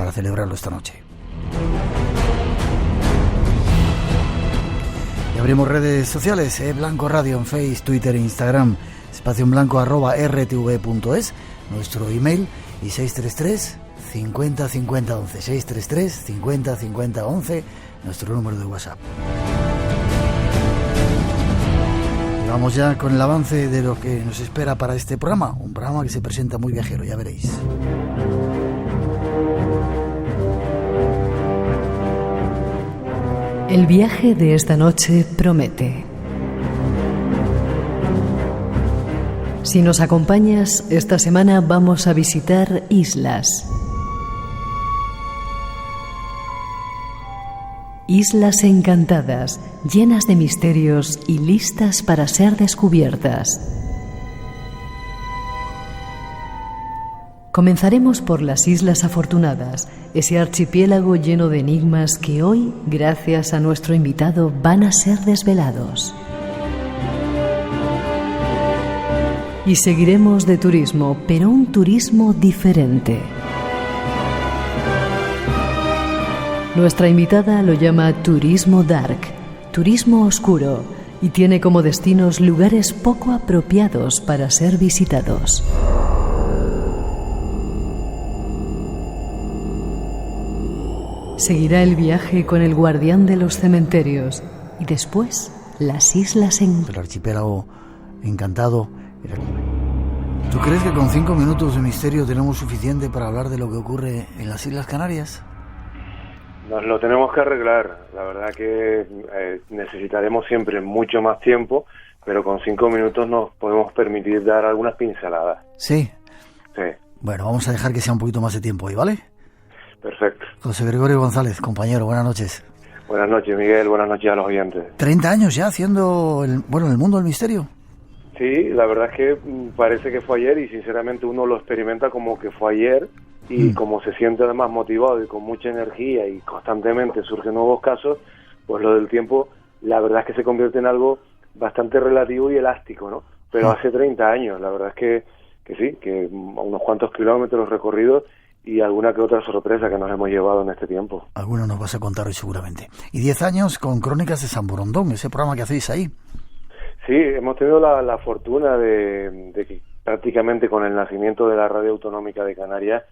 para celebrarlo esta noche. Y abrimos redes sociales, Blanco Radio en Facebook, Twitter e Instagram, espacio en blanco @rtv.es, nuestro email, y 633 50 50 11, 633 50 50 11, nuestro número de WhatsApp. Y vamos ya con el avance de lo que nos espera para este programa, un programa que se presenta muy viajero, ya veréis. El viaje de esta noche promete. Si nos acompañas, esta semana vamos a visitar islas. Islas encantadas, llenas de misterios y listas para ser descubiertas. Comenzaremos por las Islas Afortunadas, ese archipiélago lleno de enigmas que hoy, gracias a nuestro invitado, van a ser desvelados. Y seguiremos de turismo, pero un turismo diferente. Nuestra invitada lo llama turismo dark, turismo oscuro, y tiene como destinos lugares poco apropiados para ser visitados. Seguirá el viaje con el guardián de los cementerios y después las islas en... El archipiélago encantado. ¿Tú crees que con 5 minutos de misterio tenemos suficiente para hablar de lo que ocurre en las Islas Canarias? Nos lo tenemos que arreglar. La verdad que necesitaremos siempre mucho más tiempo, pero con 5 minutos nos podemos permitir dar algunas pinceladas. ¿Sí? Sí. Bueno, vamos a dejar que sea un poquito más de tiempo hoy, ¿vale? Perfecto. José Gregorio González, compañero, buenas noches. Buenas noches, Miguel, buenas noches a los oyentes. 30 años ya haciendo el mundo del misterio. Sí, la verdad es que parece que fue ayer y sinceramente uno lo experimenta como que fue ayer y como se siente además motivado y con mucha energía y constantemente surgen nuevos casos, pues lo del tiempo la verdad es que se convierte en algo bastante relativo y elástico, ¿no? Pero hace 30 años, la verdad es que sí, que unos cuantos kilómetros recorridos y alguna que otra sorpresa que nos hemos llevado en este tiempo. Alguno nos vas a contar hoy seguramente. Y 10 años con Crónicas de San Borondón, ese programa que hacéis ahí. Sí, hemos tenido la fortuna de que prácticamente con el nacimiento de la Radio Autonómica de Canarias,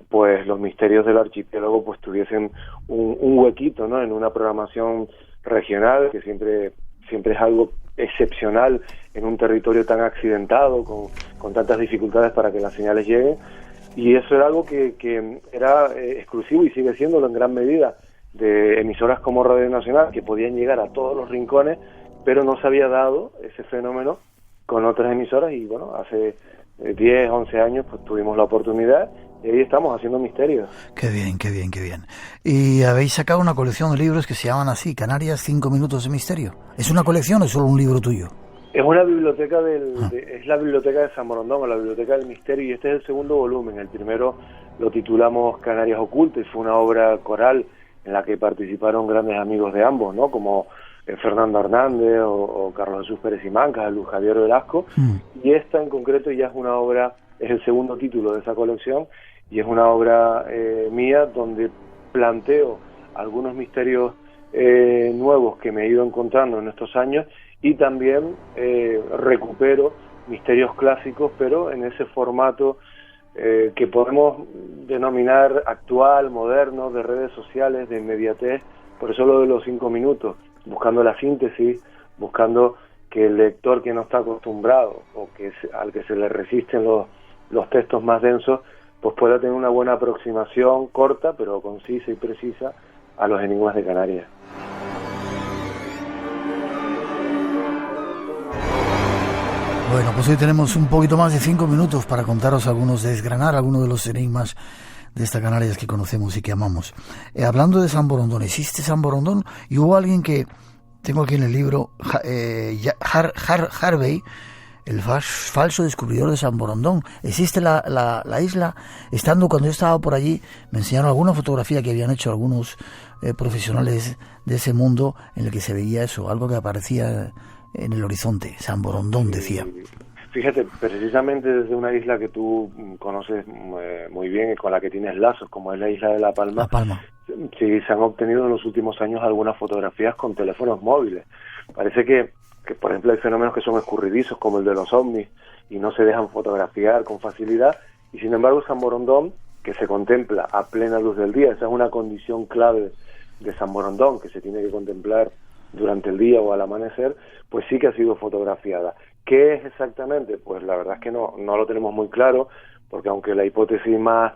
pues los misterios del archipiélago pues tuviesen un huequito, ¿no? En una programación regional que siempre es algo excepcional en un territorio tan accidentado, con tantas dificultades para que las señales lleguen. Y eso era algo que era exclusivo y sigue siéndolo en gran medida de emisoras como Radio Nacional, que podían llegar a todos los rincones, pero no se había dado ese fenómeno con otras emisoras y bueno, hace 10, 11 años pues tuvimos la oportunidad y ahí estamos haciendo misterios. Qué bien, qué bien, qué bien. Y habéis sacado una colección de libros que se llaman así, Canarias 5 minutos de misterio. ¿Es una colección o es solo un libro tuyo? Es una biblioteca es la biblioteca de San Borondón, o la biblioteca del misterio, y este es el segundo volumen. El primero lo titulamos Canarias Ocultas y fue una obra coral en la que participaron grandes amigos de ambos, ¿no? Como Fernando Hernández o Carlos Jesús Pérez Simancas, Luis Javier Velasco, y esta en concreto ya es una obra, es el segundo título de esa colección, y es una obra mía donde planteo algunos misterios nuevos que me he ido encontrando en estos años y también recupero misterios clásicos, pero en ese formato que podemos denominar actual, moderno, de redes sociales, de inmediatez, por eso lo de los 5 minutos, buscando la síntesis, buscando que el lector que no está acostumbrado o al que se le resisten los textos más densos, pues pueda tener una buena aproximación corta, pero concisa y precisa a los enigmas de Canarias. Bueno, pues hoy tenemos un poquito más de 5 minutos para contaros desgranar algunos de los enigmas de esta Canarias que conocemos y que amamos. Hablando de San Borondón, ¿existe San Borondón? Y hubo alguien que, tengo aquí en el libro, Harvey, el falso descubridor de San Borondón. ¿Existe la isla? Cuando yo estaba por allí, me enseñaron alguna fotografía que habían hecho algunos profesionales de ese mundo en el que se veía eso, algo que aparecía en el horizonte. San Borondón, decía. Fíjate, precisamente desde una isla que tú conoces muy bien y con la que tienes lazos, como es la isla de La Palma. La Palma. Sí, se han obtenido en los últimos años algunas fotografías con teléfonos móviles. Parece que, por ejemplo, hay fenómenos que son escurridizos, como el de los ovnis, y no se dejan fotografiar con facilidad, y sin embargo San Borondón, que se contempla a plena luz del día, esa es una condición clave de San Borondón, que se tiene que contemplar durante el día o al amanecer, pues sí que ha sido fotografiada. ¿Qué es exactamente? Pues la verdad es que no lo tenemos muy claro, porque aunque la hipótesis más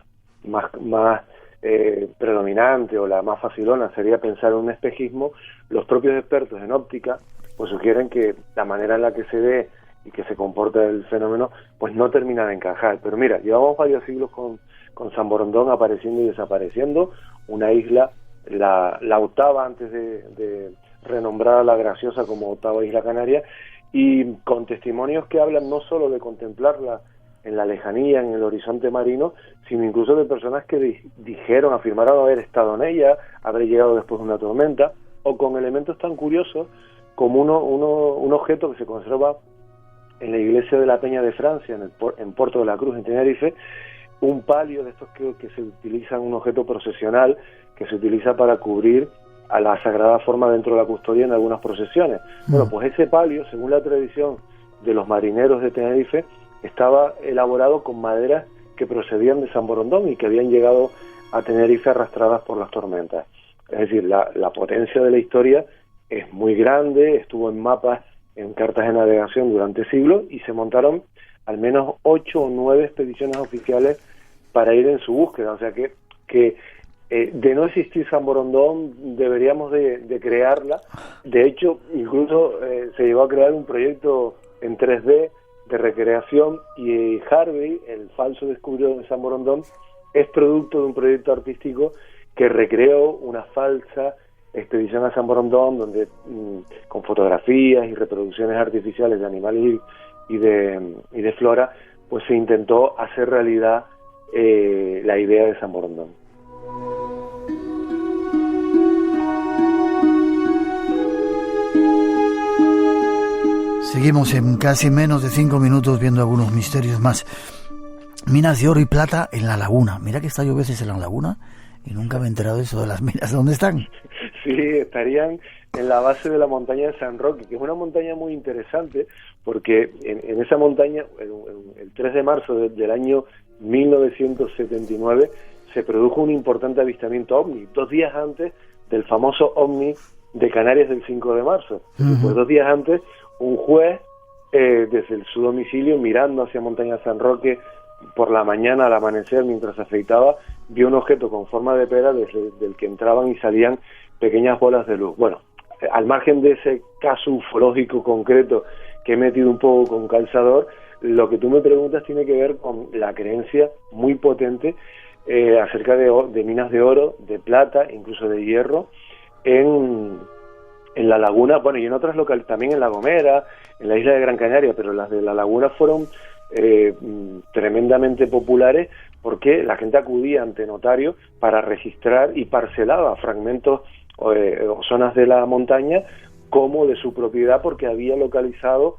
predominante o la más facilona sería pensar en un espejismo, los propios expertos en óptica pues sugieren que la manera en la que se ve y que se comporta el fenómeno pues no termina de encajar. Pero mira, llevamos varios siglos con San Borondón apareciendo y desapareciendo, una isla, la octava antes de renombrar a La Graciosa como octava isla canaria, y con testimonios que hablan no solo de contemplarla en la lejanía, en el horizonte marino, sino incluso de personas que afirmaron haber estado en ella, haber llegado después de una tormenta, o con elementos tan curiosos como un objeto que se conserva en la iglesia de la Peña de Francia, en Puerto de la Cruz, en Tenerife, un palio de estos que se utilizan, un objeto procesional que se utiliza para cubrir a la Sagrada Forma dentro de la custodia en algunas procesiones. Bueno, pues ese palio, según la tradición de los marineros de Tenerife, estaba elaborado con maderas que procedían de San Borondón y que habían llegado a Tenerife arrastradas por las tormentas. Es decir, la potencia de la historia es muy grande, estuvo en mapas, en cartas de navegación durante siglos, y se montaron al menos 8 o 9 expediciones oficiales para ir en su búsqueda. O sea que de no existir San Borondón deberíamos de crearla. De hecho, incluso se llegó a crear un proyecto en 3D de recreación, y Harvey, el falso descubridor de San Borondón, es producto de un proyecto artístico que recreó una falsa expedición a San Borondón, donde con fotografías y reproducciones artificiales de animales y de flora, pues se intentó hacer realidad la idea de San Borondón. Seguimos en casi menos de 5 minutos viendo algunos misterios más. Minas de oro y plata en la laguna. Mira que he estado yo veces en la laguna y nunca me he enterado de eso de las minas. ¿Dónde están? Sí, estarían en la base de la montaña de San Roque, que es una montaña muy interesante, porque en esa montaña, el 3 de marzo del año 1979, se produjo un importante avistamiento ovni, 2 días antes del famoso ovni de Canarias del 5 de marzo. Pues 2 días antes, un juez, desde su domicilio, mirando hacia Montaña de San Roque, por la mañana al amanecer, mientras se afeitaba, vio un objeto con forma de pera desde el que entraban y salían pequeñas bolas de luz. Bueno, al margen de ese caso ufológico concreto que he metido un poco con calzador, lo que tú me preguntas tiene que ver con la creencia muy potente acerca de minas de oro, de plata, incluso de hierro, en la laguna, bueno, y en otras localidades, también en La Gomera, en la isla de Gran Canaria, pero las de la laguna fueron tremendamente populares porque la gente acudía ante notario para registrar y parcelaba fragmentos o zonas de la montaña como de su propiedad, porque había localizado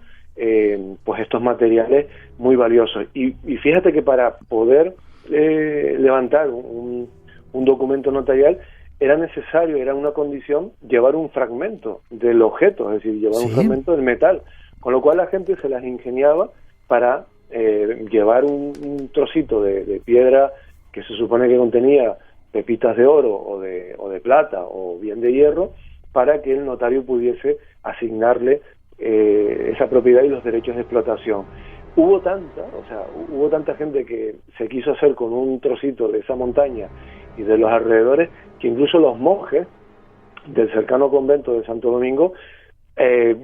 pues estos materiales muy valiosos. Y fíjate que para poder levantar un documento notarial era necesario, era una condición, llevar un fragmento del objeto, es decir, llevar un fragmento del metal, con lo cual la gente se las ingeniaba para llevar un trocito de piedra que se supone que contenía pepitas de oro o de plata o bien de hierro, para que el notario pudiese asignarle esa propiedad y los derechos de explotación. Hubo tanta gente que se quiso hacer con un trocito de esa montaña y de los alrededores, que incluso los monjes del cercano convento de Santo Domingo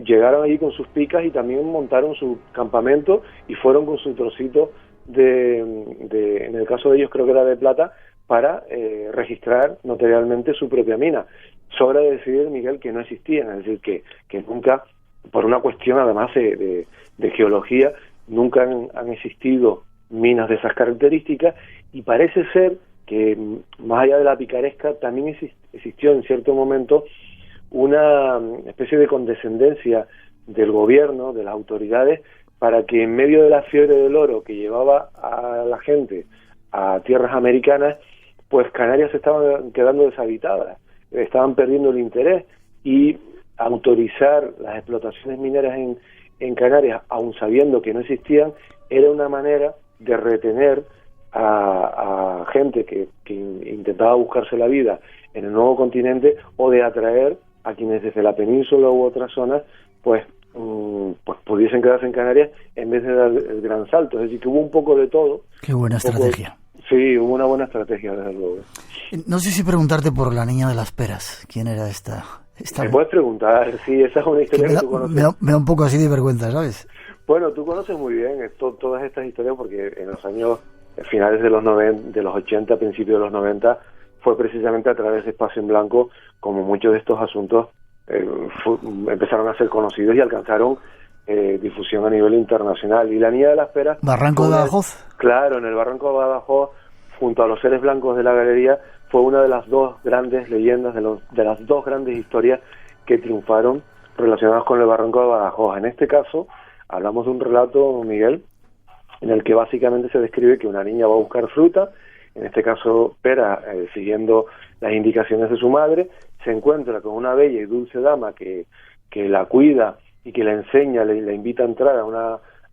llegaron allí con sus picas y también montaron su campamento y fueron con su trocito en el caso de ellos creo que era de plata, para registrar notarialmente su propia mina. Sobra decir, Miguel, que no existían, es decir, que nunca, por una cuestión además de geología, nunca han existido minas de esas características, y parece ser que más allá de la picaresca también existió en cierto momento una especie de condescendencia del gobierno, de las autoridades, para que en medio de la fiebre del oro que llevaba a la gente a tierras americanas, pues Canarias se estaban quedando deshabitadas, estaban perdiendo el interés, y autorizar las explotaciones mineras en Canarias, aun sabiendo que no existían, era una manera de retener a gente que intentaba buscarse la vida en el nuevo continente, o de atraer a quienes desde la península u otras zonas pues pudiesen quedarse en Canarias en vez de dar el gran salto. Es decir, que hubo un poco de todo. Qué buena estrategia. Sí, hubo una buena estrategia, desde luego. No sé si preguntarte por la niña de las peras. ¿Quién era esta? Me puedes preguntar, sí, esa es una historia que tú conoces. Me da un poco así de vergüenza, ¿sabes? Bueno, tú conoces muy bien todas estas historias, porque en los años finales de los 80, principios de los 90, fue precisamente a través de Espacio en Blanco como muchos de estos asuntos empezaron a ser conocidos y alcanzaron difusión a nivel internacional. Y la niña de las peras... ¿Barranco de Badajoz? Claro, en el Barranco de Badajoz, junto a los seres blancos de la galería, fue una de las dos grandes leyendas, de las dos grandes historias que triunfaron relacionadas con el Barranco de Badajoz. En este caso, hablamos de un relato, Miguel, en el que básicamente se describe que una niña va a buscar fruta, en este caso pera, siguiendo las indicaciones de su madre, se encuentra con una bella y dulce dama que la cuida y que la enseña, le invita a entrar a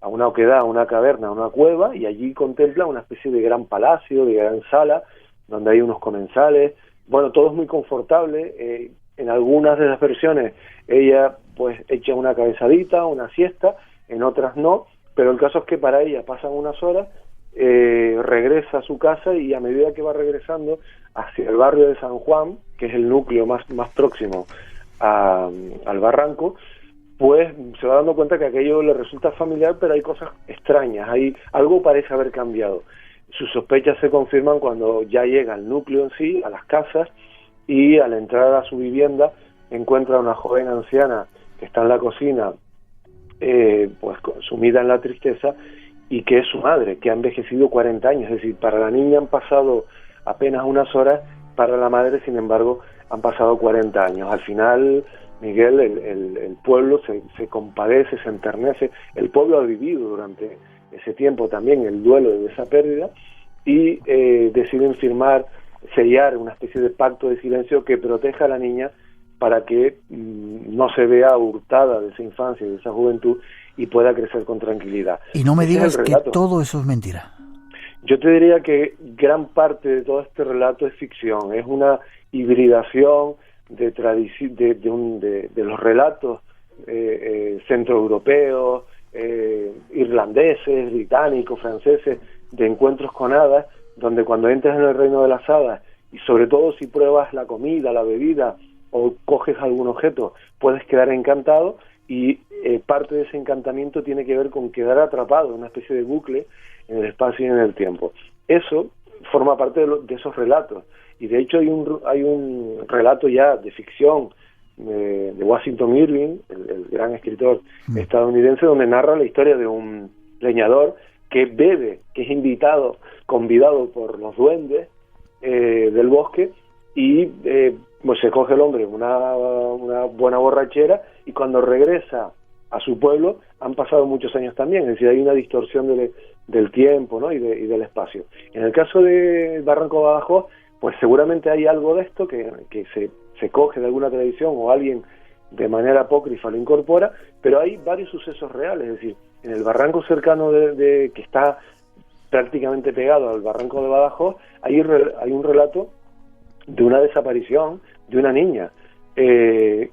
una oquedad, a una caverna, a una cueva, y allí contempla una especie de gran palacio, de gran sala, donde hay unos comensales. Bueno, todo es muy confortable. En algunas de las versiones ella pues echa una cabezadita, una siesta, en otras no, pero el caso es que para ella pasan unas horas, regresa a su casa, y a medida que va regresando hacia el barrio de San Juan, que es el núcleo más próximo al barranco, pues se va dando cuenta que aquello le resulta familiar, pero hay cosas extrañas, algo parece haber cambiado. Sus sospechas se confirman cuando ya llega al núcleo en sí, a las casas, y al entrar a su vivienda encuentra a una joven anciana que está en la cocina, pues sumida en la tristeza, y que es su madre, que ha envejecido 40 años. Es decir, para la niña han pasado apenas unas horas, para la madre, sin embargo, han pasado 40 años. Al final, Miguel, el pueblo se compadece, se enternece. El pueblo ha vivido durante ese tiempo también el duelo de esa pérdida, y deciden sellar una especie de pacto de silencio que proteja a la niña para que no se vea hurtada de esa infancia y de esa juventud, y pueda crecer con tranquilidad. Y no me digas que todo eso es mentira. Yo te diría que gran parte de todo este relato es ficción, es una hibridación de los relatos centroeuropeos, irlandeses, británicos, franceses, de encuentros con hadas, donde cuando entras en el reino de las hadas, y sobre todo si pruebas la comida, la bebida, o coges algún objeto, puedes quedar encantado, y parte de ese encantamiento tiene que ver con quedar atrapado en una especie de bucle en el espacio y en el tiempo. Eso forma parte de esos relatos, y de hecho hay un relato ya de ficción de Washington Irving, el gran escritor estadounidense, donde narra la historia de un leñador que bebe, que es convidado por los duendes del bosque, y pues se coge el hombre una buena borrachera, y cuando regresa a su pueblo han pasado muchos años también. Es decir, hay una distorsión del tiempo, ¿no? y del espacio. En el caso de Barranco de Badajoz, pues seguramente hay algo de esto que se coge de alguna tradición, o alguien de manera apócrifa lo incorpora, pero hay varios sucesos reales. Es decir, en el barranco cercano que está prácticamente pegado al Barranco de Badajoz, hay un relato de una desaparición de una niña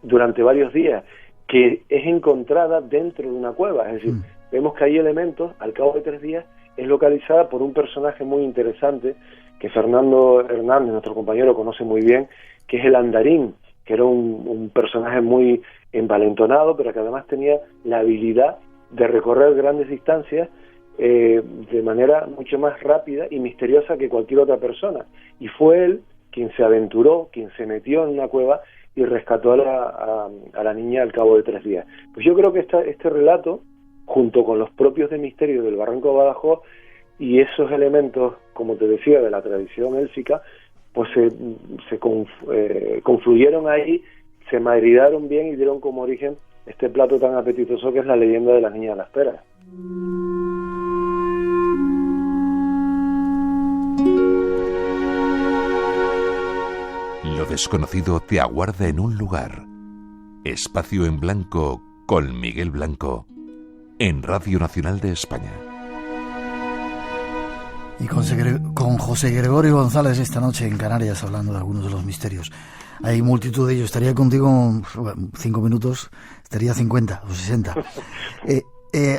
durante varios días, que es encontrada dentro de una cueva. Es decir, vemos que hay elementos, al cabo de 3 días es localizada por un personaje muy interesante que Fernando Hernández, nuestro compañero, conoce muy bien, que es el Andarín, que era un personaje muy envalentonado, pero que además tenía la habilidad de recorrer grandes distancias de manera mucho más rápida y misteriosa que cualquier otra persona. Y fue él quien se aventuró, quien se metió en una cueva y rescató a la niña al cabo de 3 días. Pues yo creo que este relato, junto con los propios de misterio del Barranco de Badajoz y esos elementos, como te decía, de la tradición élfica, pues se confluyeron ahí, se maridaron bien y dieron como origen este plato tan apetitoso que es la leyenda de la niña de las peras. Lo desconocido te aguarda en un lugar. Espacio en Blanco con Miguel Blanco en Radio Nacional de España. Y con José Gregorio González esta noche en Canarias, hablando de algunos de los misterios. Hay multitud de ellos. Estaría contigo 5 minutos, estaría 50 o 60.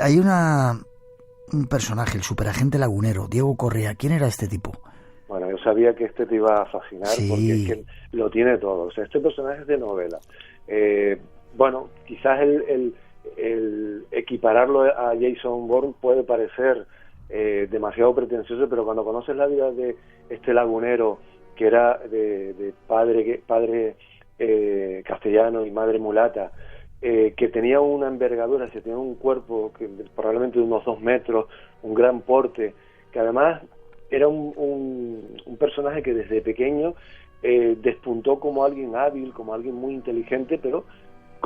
Hay un personaje, el superagente lagunero, Diego Correa. ¿Quién era este tipo? Bueno, yo sabía que este te iba a fascinar, sí, porque es que lo tiene todo. O sea, este personaje es de novela. Bueno, quizás el equipararlo a Jason Bourne puede parecer demasiado pretencioso, pero cuando conoces la vida de este lagunero, que era de padre castellano y madre mulata, que tenía una envergadura, que tenía un cuerpo que probablemente de unos 2 metros, un gran porte, que además era un personaje que desde pequeño despuntó como alguien hábil, como alguien muy inteligente, pero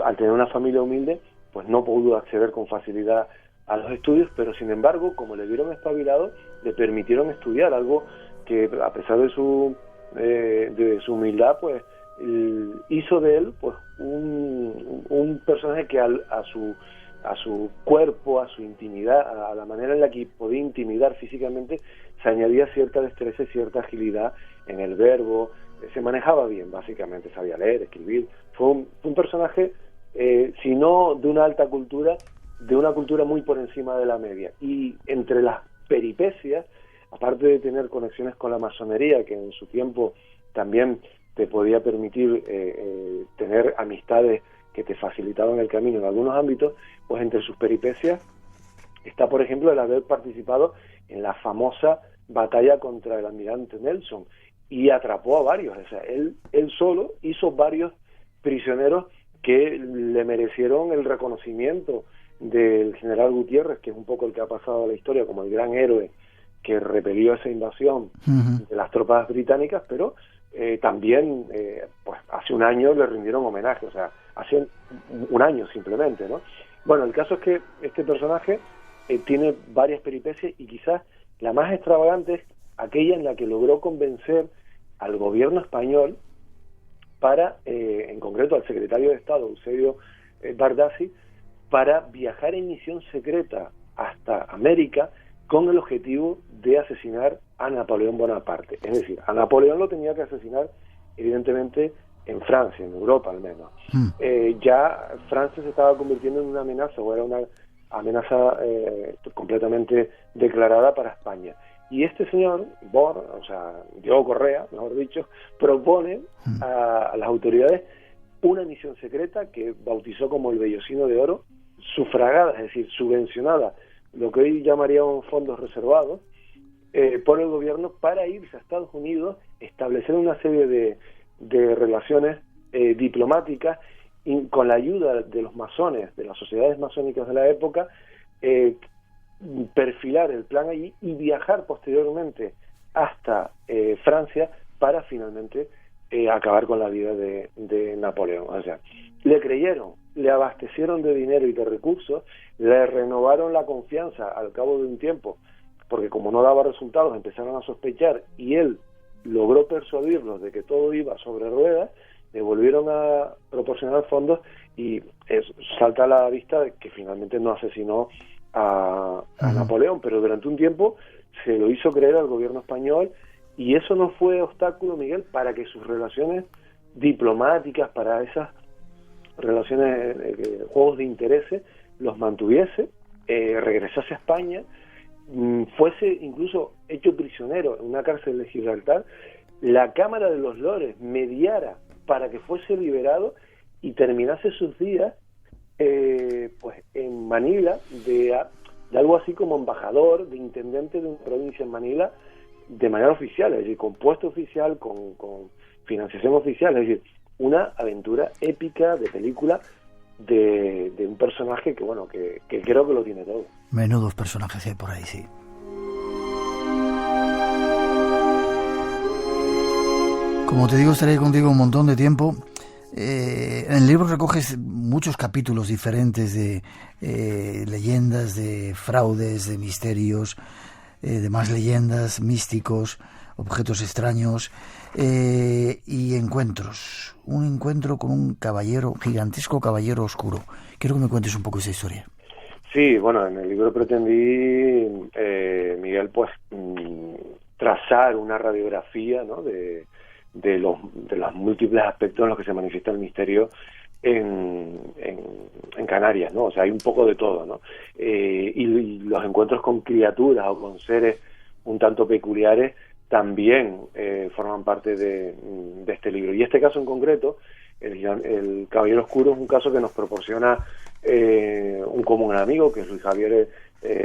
al tener una familia humilde, pues no pudo acceder con facilidad a los estudios, pero sin embargo, como le vieron espabilado, le permitieron estudiar, algo que a pesar de su humildad, pues hizo de él pues un personaje que a su cuerpo, a su intimidad, a la manera en la que podía intimidar físicamente, se añadía cierta destreza y cierta agilidad en el verbo. Se manejaba bien, básicamente, sabía leer, escribir. Fue un personaje, si no de una alta cultura, de una cultura muy por encima de la media. Y entre las peripecias, aparte de tener conexiones con la masonería, que en su tiempo también te podía permitir tener amistades que te facilitaban el camino en algunos ámbitos, pues entre sus peripecias está, por ejemplo, el haber participado en la famosa batalla contra el almirante Nelson, y atrapó a varios. O sea, él solo hizo varios prisioneros que le merecieron el reconocimiento del general Gutiérrez, que es un poco el que ha pasado a la historia como el gran héroe que repelió esa invasión de las tropas británicas, pero también pues hace un año le rindieron homenaje, o sea, hace un año simplemente, ¿no? Bueno, el caso es que este personaje tiene varias peripecias, y quizás la más extravagante es aquella en la que logró convencer al gobierno español para, en concreto al secretario de Estado, Eusebio Bardassi, para viajar en misión secreta hasta América con el objetivo de asesinar a Napoleón Bonaparte. Es decir, a Napoleón lo tenía que asesinar, evidentemente, en Francia, en Europa al menos. Ya Francia se estaba convirtiendo en una amenaza, o era una amenaza completamente declarada para España. Y este señor, Diego Correa, mejor dicho, propone a las autoridades una misión secreta que bautizó como el Vellocino de Oro, sufragada, es decir, subvencionada, lo que hoy llamarían fondos reservados, por el gobierno, para irse a Estados Unidos, establecer una serie de relaciones diplomáticas, y con la ayuda de los masones, de las sociedades masónicas de la época, perfilar el plan allí y viajar posteriormente hasta Francia para finalmente acabar con la vida de Napoleón. O sea, le creyeron, le abastecieron de dinero y de recursos, le renovaron la confianza al cabo de un tiempo, porque como no daba resultados empezaron a sospechar, y él logró persuadirlos de que todo iba sobre ruedas, le volvieron a proporcionar fondos, y salta a la vista de que finalmente no asesinó a Napoleón, pero durante un tiempo se lo hizo creer al gobierno español, y eso no fue obstáculo, Miguel, para que sus relaciones diplomáticas, para esas relaciones, juegos de intereses, los mantuviese, regresase a España, fuese incluso hecho prisionero en una cárcel de Gibraltar, la Cámara de los Lores mediara para que fuese liberado y terminase sus días pues en Manila, de algo así como embajador, de intendente de una provincia en Manila, de manera oficial, es decir, con puesto oficial, con financiación oficial, es decir, una aventura épica de película de un personaje que, bueno, que creo que lo tiene todo. Menudos personajes hay por ahí, sí. Como te digo, estaré contigo un montón de tiempo. En el libro recoges muchos capítulos diferentes de leyendas, de fraudes, de misterios, de más leyendas, místicos, objetos extraños y encuentros. Un encuentro con un gigantesco caballero oscuro. Quiero que me cuentes un poco esa historia. Sí, bueno, en el libro pretendí, Miguel, pues trazar una radiografía, ¿no?, de los múltiples aspectos en los que se manifiesta el misterio en Canarias, ¿no? O sea, hay un poco de todo, ¿no? Y los encuentros con criaturas o con seres un tanto peculiares también forman parte de este libro. Y este caso en concreto, el Caballero Oscuro, es un caso que nos proporciona un común amigo, que es Luis Javier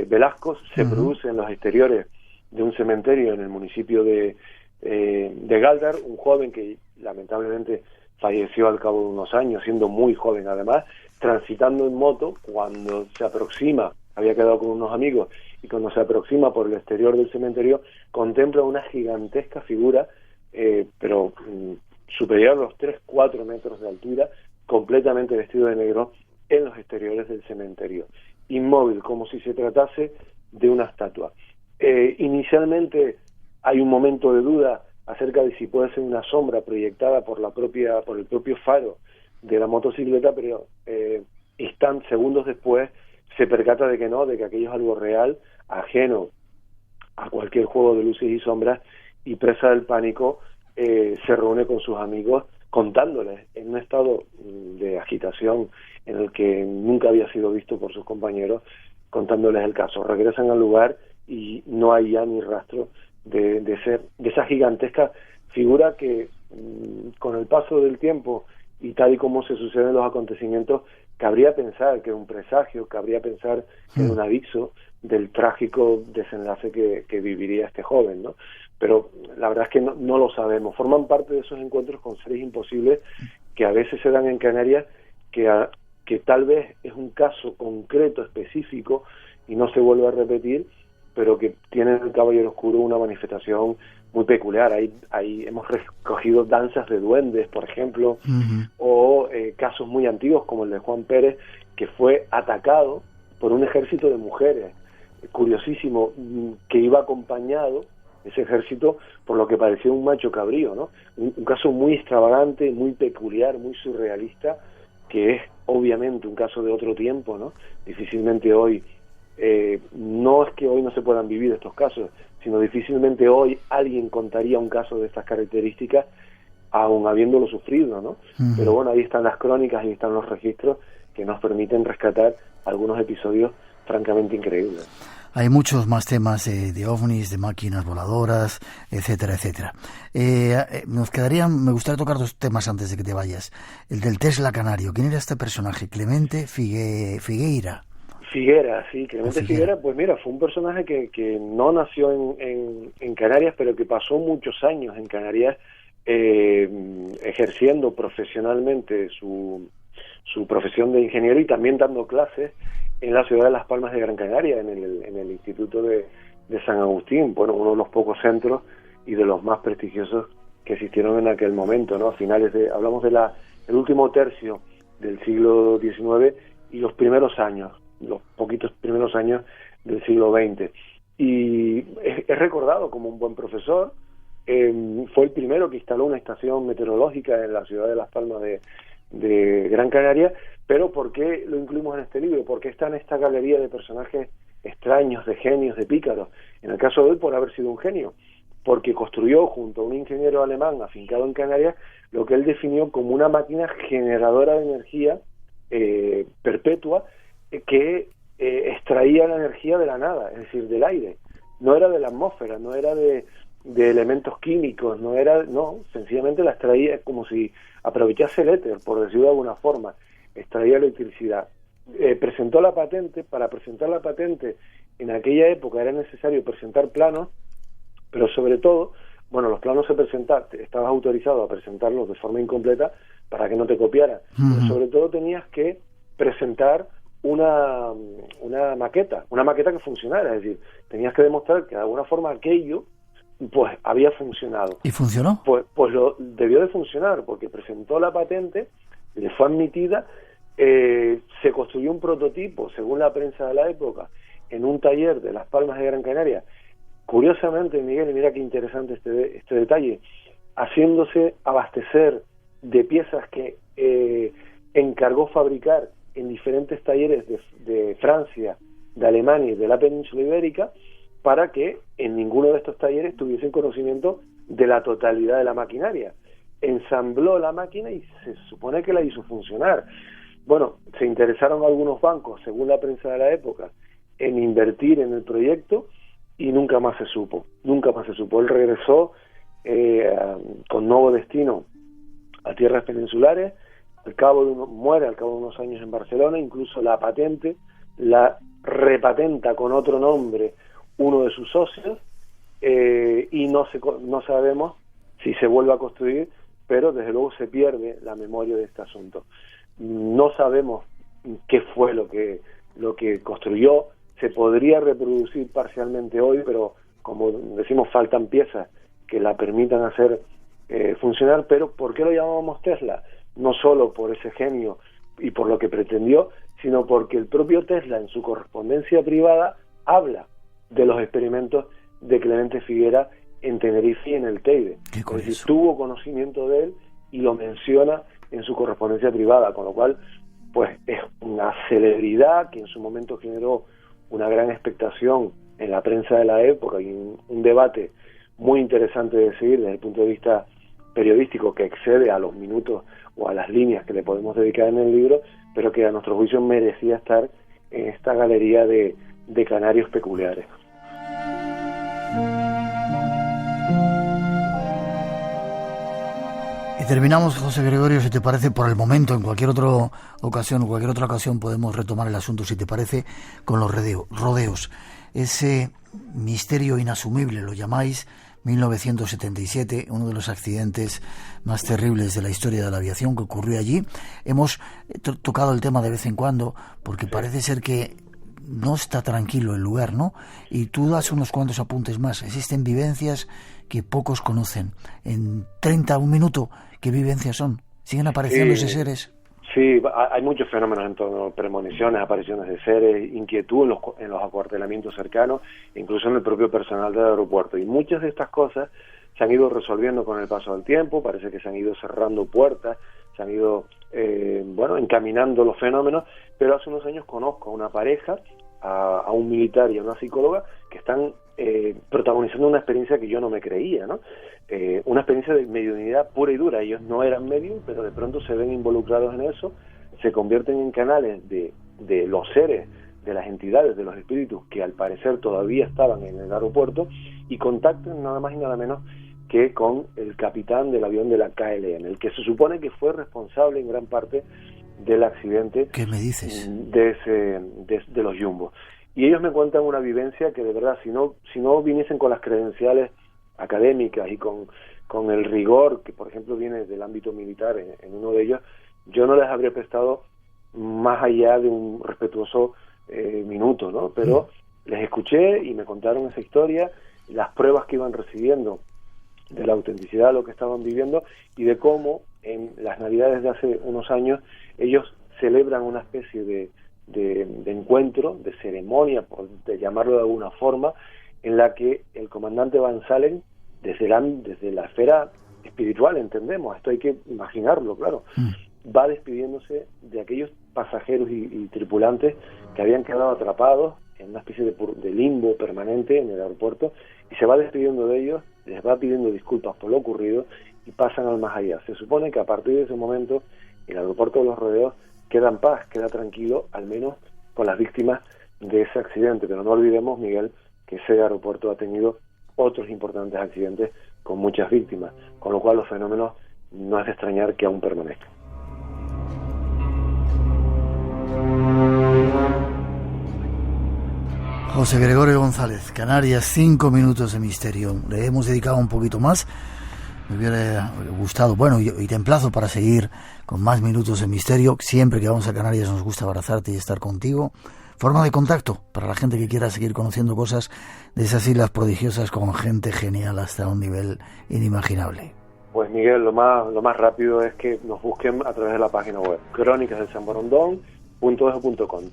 Velasco. Se produce en los exteriores de un cementerio en el municipio de Galdar, un joven que lamentablemente falleció al cabo de unos años, siendo muy joven además, transitando en moto. Cuando se aproxima, había quedado con unos amigos, y cuando se aproxima por el exterior del cementerio, contempla una gigantesca figura, pero superior a los 3-4 metros de altura, completamente vestido de negro, en los exteriores del cementerio, inmóvil, como si se tratase de una estatua. Inicialmente hay un momento de duda acerca de si puede ser una sombra proyectada por el propio faro de la motocicleta, pero segundos después se percata de que no, de que aquello es algo real, ajeno a cualquier juego de luces y sombras, y presa del pánico se reúne con sus amigos contándoles, en un estado de agitación en el que nunca había sido visto por sus compañeros, contándoles el caso. Regresan al lugar y no hay ya ni rastro de esa gigantesca figura que con el paso del tiempo y tal y como se suceden los acontecimientos, cabría pensar que era un presagio, cabría pensar que era un aviso del trágico desenlace que viviría este joven, ¿no? Pero la verdad es que no lo sabemos. Forman parte de esos encuentros con seres imposibles que a veces se dan en Canarias, que tal vez es un caso concreto, específico, y no se vuelve a repetir, pero que tiene en el Caballero Oscuro una manifestación muy peculiar. Ahí hemos recogido danzas de duendes, por ejemplo, o casos muy antiguos como el de Juan Pérez, que fue atacado por un ejército de mujeres, curiosísimo, que iba acompañado ese ejército por lo que parecía un macho cabrío, ¿no? Un caso muy extravagante, muy peculiar, muy surrealista, que es obviamente un caso de otro tiempo, ¿no? Difícilmente hoy, no es que hoy no se puedan vivir estos casos, sino difícilmente hoy alguien contaría un caso de estas características, aun habiéndolo sufrido, ¿no? Pero bueno, ahí están las crónicas, ahí están los registros que nos permiten rescatar algunos episodios francamente increíbles. Hay muchos más temas de ovnis, de máquinas voladoras, etcétera, etcétera. Me gustaría tocar dos temas antes de que te vayas. El del Tesla canario. ¿Quién era este personaje? Clemente Figueira. Clemente Figueira, pues mira, fue un personaje que no nació en Canarias, pero que pasó muchos años en Canarias ejerciendo profesionalmente su profesión de ingeniero y también dando clases en la ciudad de Las Palmas de Gran Canaria, en el Instituto de San Agustín, bueno, uno de los pocos centros y de los más prestigiosos que existieron en aquel momento, ¿no? Hablamos del último tercio del siglo XIX y los poquitos primeros años del siglo XX. Y es recordado como un buen profesor. Fue el primero que instaló una estación meteorológica en la ciudad de Las Palmas de Gran Canaria. Pero ¿por qué lo incluimos en este libro? Porque está en esta galería de personajes extraños, de genios, de pícaros. En el caso de él, por haber sido un genio, porque construyó junto a un ingeniero alemán afincado en Canarias lo que él definió como una máquina generadora de energía perpetua que extraía la energía de la nada, es decir, del aire. No era de la atmósfera, no era de elementos químicos, sencillamente la extraía como si aprovechase el éter, por decirlo de alguna forma. Extraía electricidad. Presentó la patente. Para presentar la patente en aquella época era necesario presentar planos, pero sobre todo, bueno, los planos estabas autorizado a presentarlos de forma incompleta para que no te copiara, pero sobre todo tenías que presentar una maqueta que funcionara, es decir, tenías que demostrar que de alguna forma aquello pues había funcionado. ¿Y funcionó? Pues lo debió de funcionar, porque presentó la patente, le fue admitida, se construyó un prototipo, según la prensa de la época, en un taller de Las Palmas de Gran Canaria. Curiosamente, Miguel, y mira qué interesante este detalle, haciéndose abastecer de piezas que encargó fabricar en diferentes talleres de Francia, de Alemania y de la península ibérica, para que en ninguno de estos talleres tuviesen conocimiento de la totalidad de la maquinaria. Ensambló la máquina y se supone que la hizo funcionar. Bueno, se interesaron algunos bancos, según la prensa de la época, en invertir en el proyecto y nunca más se supo. Él regresó con nuevo destino a tierras peninsulares, muere al cabo de unos años en Barcelona, incluso la patente la repatenta con otro nombre uno de sus socios, y no sabemos si se vuelve a construir, pero desde luego se pierde la memoria de este asunto. No sabemos qué fue lo que construyó. Se podría reproducir parcialmente hoy, pero como decimos, faltan piezas que la permitan hacer funcionar. Pero ¿por qué lo llamamos Tesla? No solo por ese genio y por lo que pretendió, sino porque el propio Tesla, en su correspondencia privada, habla de los experimentos de Clemente Figuera en Tenerife y en el Teide. Es decir, tuvo conocimiento de él y lo menciona en su correspondencia privada, con lo cual pues es una celebridad que en su momento generó una gran expectación en la prensa de la época y un debate muy interesante de seguir desde el punto de vista periodístico, que excede a los minutos o a las líneas que le podemos dedicar en el libro, pero que a nuestro juicio merecía estar en esta galería de canarios peculiares. Y terminamos, José Gregorio, si te parece, por el momento. En cualquier otra ocasión podemos retomar el asunto, si te parece, con los rodeos. Ese misterio inasumible, lo llamáis, 1977, uno de los accidentes más terribles de la historia de la aviación que ocurrió allí. Hemos tocado el tema de vez en cuando, porque parece ser que no está tranquilo el lugar, ¿no? Y tú das unos cuantos apuntes más. Existen vivencias que pocos conocen. En un minuto, ¿qué vivencias son? ¿Siguen apareciendo esos seres? Sí, hay muchos fenómenos en torno a premoniciones, apariciones de seres, inquietud en los acuartelamientos cercanos, incluso en el propio personal del aeropuerto. Y muchas de estas cosas se han ido resolviendo con el paso del tiempo. Parece que se han ido cerrando puertas, se han ido encaminando los fenómenos, pero hace unos años conozco a una pareja, a un militar y a una psicóloga, que están protagonizando una experiencia que yo no me creía, ¿no? Una experiencia de mediunidad pura y dura. Ellos no eran medium, pero de pronto se ven involucrados en eso, se convierten en canales de los seres, de las entidades, de los espíritus que al parecer todavía estaban en el aeropuerto, y contactan nada más y nada menos que con el capitán del avión de la KLM, el que se supone que fue responsable en gran parte del accidente. ¿Qué me dices? De los Jumbo. Y ellos me cuentan una vivencia que de verdad, si no viniesen con las credenciales académicas y con el rigor que, por ejemplo, viene del ámbito militar en uno de ellos, yo no les habría prestado más allá de un respetuoso minuto, ¿no? Pero les escuché y me contaron esa historia, las pruebas que iban recibiendo de la autenticidad de lo que estaban viviendo y de cómo en las Navidades de hace unos años ellos celebran una especie de encuentro, de ceremonia, por llamarlo de alguna forma, en la que el comandante Van Salen, desde la esfera espiritual, entendemos, esto hay que imaginarlo, claro, va despidiéndose de aquellos pasajeros y tripulantes que habían quedado atrapados en una especie de limbo permanente en el aeropuerto, y se va despidiendo de ellos, les va pidiendo disculpas por lo ocurrido y pasan al más allá. Se supone que a partir de ese momento el aeropuerto de Los Rodeos queda en paz, queda tranquilo, al menos con las víctimas de ese accidente. Pero no olvidemos, Miguel, que ese aeropuerto ha tenido otros importantes accidentes con muchas víctimas, con lo cual los fenómenos no es de extrañar que aún permanezcan. José Gregorio González, Canarias, 5 minutos de misterio. Le hemos dedicado un poquito más. Me hubiera gustado, y te emplazo para seguir con más minutos de misterio. Siempre que vamos a Canarias nos gusta abrazarte y estar contigo, forma de contacto para la gente que quiera seguir conociendo cosas de esas islas prodigiosas con gente genial hasta un nivel inimaginable. Pues Miguel, lo más rápido es que nos busquen a través de la página web crónicasdelsamborondón.ejo.com,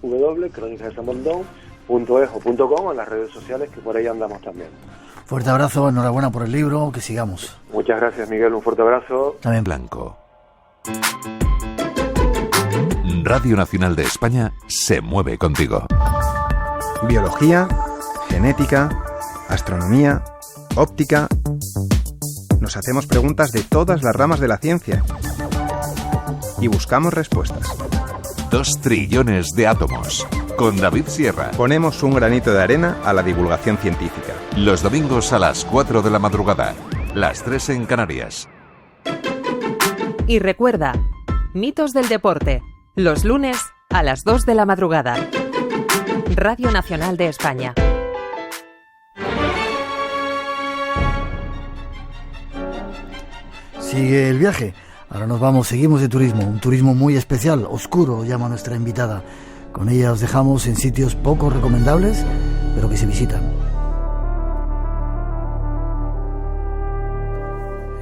www.crónicasdelsamborondón.ejo.com, o en las redes sociales, que por ahí andamos también. Fuerte abrazo, enhorabuena por el libro, que sigamos. Muchas gracias, Miguel, un fuerte abrazo. También Blanco. Radio Nacional de España se mueve contigo. Biología, genética, astronomía, óptica. Nos hacemos preguntas de todas las ramas de la ciencia y buscamos respuestas. 2 trillones de átomos. Con David Sierra. Ponemos un granito de arena a la divulgación científica. Los domingos a las 4 de la madrugada. Las 3 en Canarias. Y recuerda, Mitos del Deporte. Los lunes a las 2 de la madrugada. Radio Nacional de España. sigue el viaje. Ahora nos vamos, seguimos de turismo, un turismo muy especial, oscuro, llama nuestra invitada. Con ella os dejamos en sitios poco recomendables, pero que se visitan.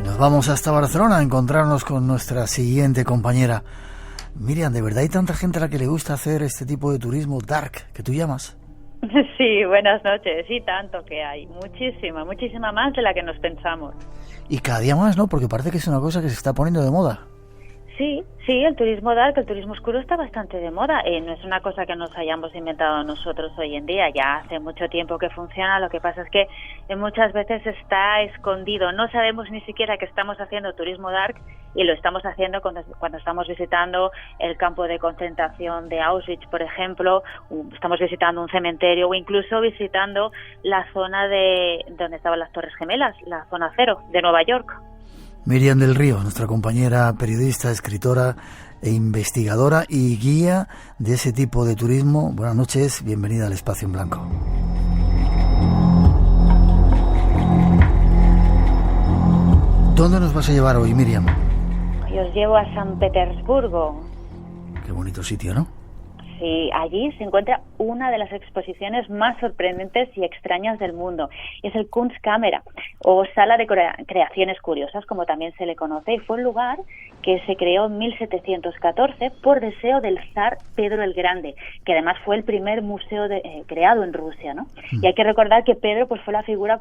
Y nos vamos hasta Barcelona a encontrarnos con nuestra siguiente compañera. Miriam, ¿de verdad hay tanta gente a la que le gusta hacer este tipo de turismo dark que tú llamas? Sí, buenas noches. Sí, tanto que hay. Muchísima más de la que nos pensamos. Y cada día más, ¿no? Porque parece que es una cosa que se está poniendo de moda. Sí, el turismo dark, el turismo oscuro está bastante de moda. No es una cosa que nos hayamos inventado nosotros hoy en día, ya hace mucho tiempo que funciona. Lo que pasa es que muchas veces está escondido. No sabemos ni siquiera que estamos haciendo turismo dark y lo estamos haciendo cuando estamos visitando el campo de concentración de Auschwitz, por ejemplo, estamos visitando un cementerio o incluso visitando la zona de donde estaban las Torres Gemelas, la zona cero de Nueva York. Miriam del Río, nuestra compañera periodista, escritora e investigadora y guía de ese tipo de turismo. Buenas noches, bienvenida al Espacio en Blanco. ¿Dónde nos vas a llevar hoy, Miriam? Hoy os llevo a San Petersburgo. Qué bonito sitio, ¿no? Sí, allí se encuentra una de las exposiciones más sorprendentes y extrañas del mundo. Es el Kunstkamera, o Sala de Creaciones Curiosas, como también se le conoce, y fue un lugar que se creó en 1714 por deseo del zar Pedro el Grande, que además fue el primer museo creado en Rusia, ¿no? Y hay que recordar que Pedro pues fue la figura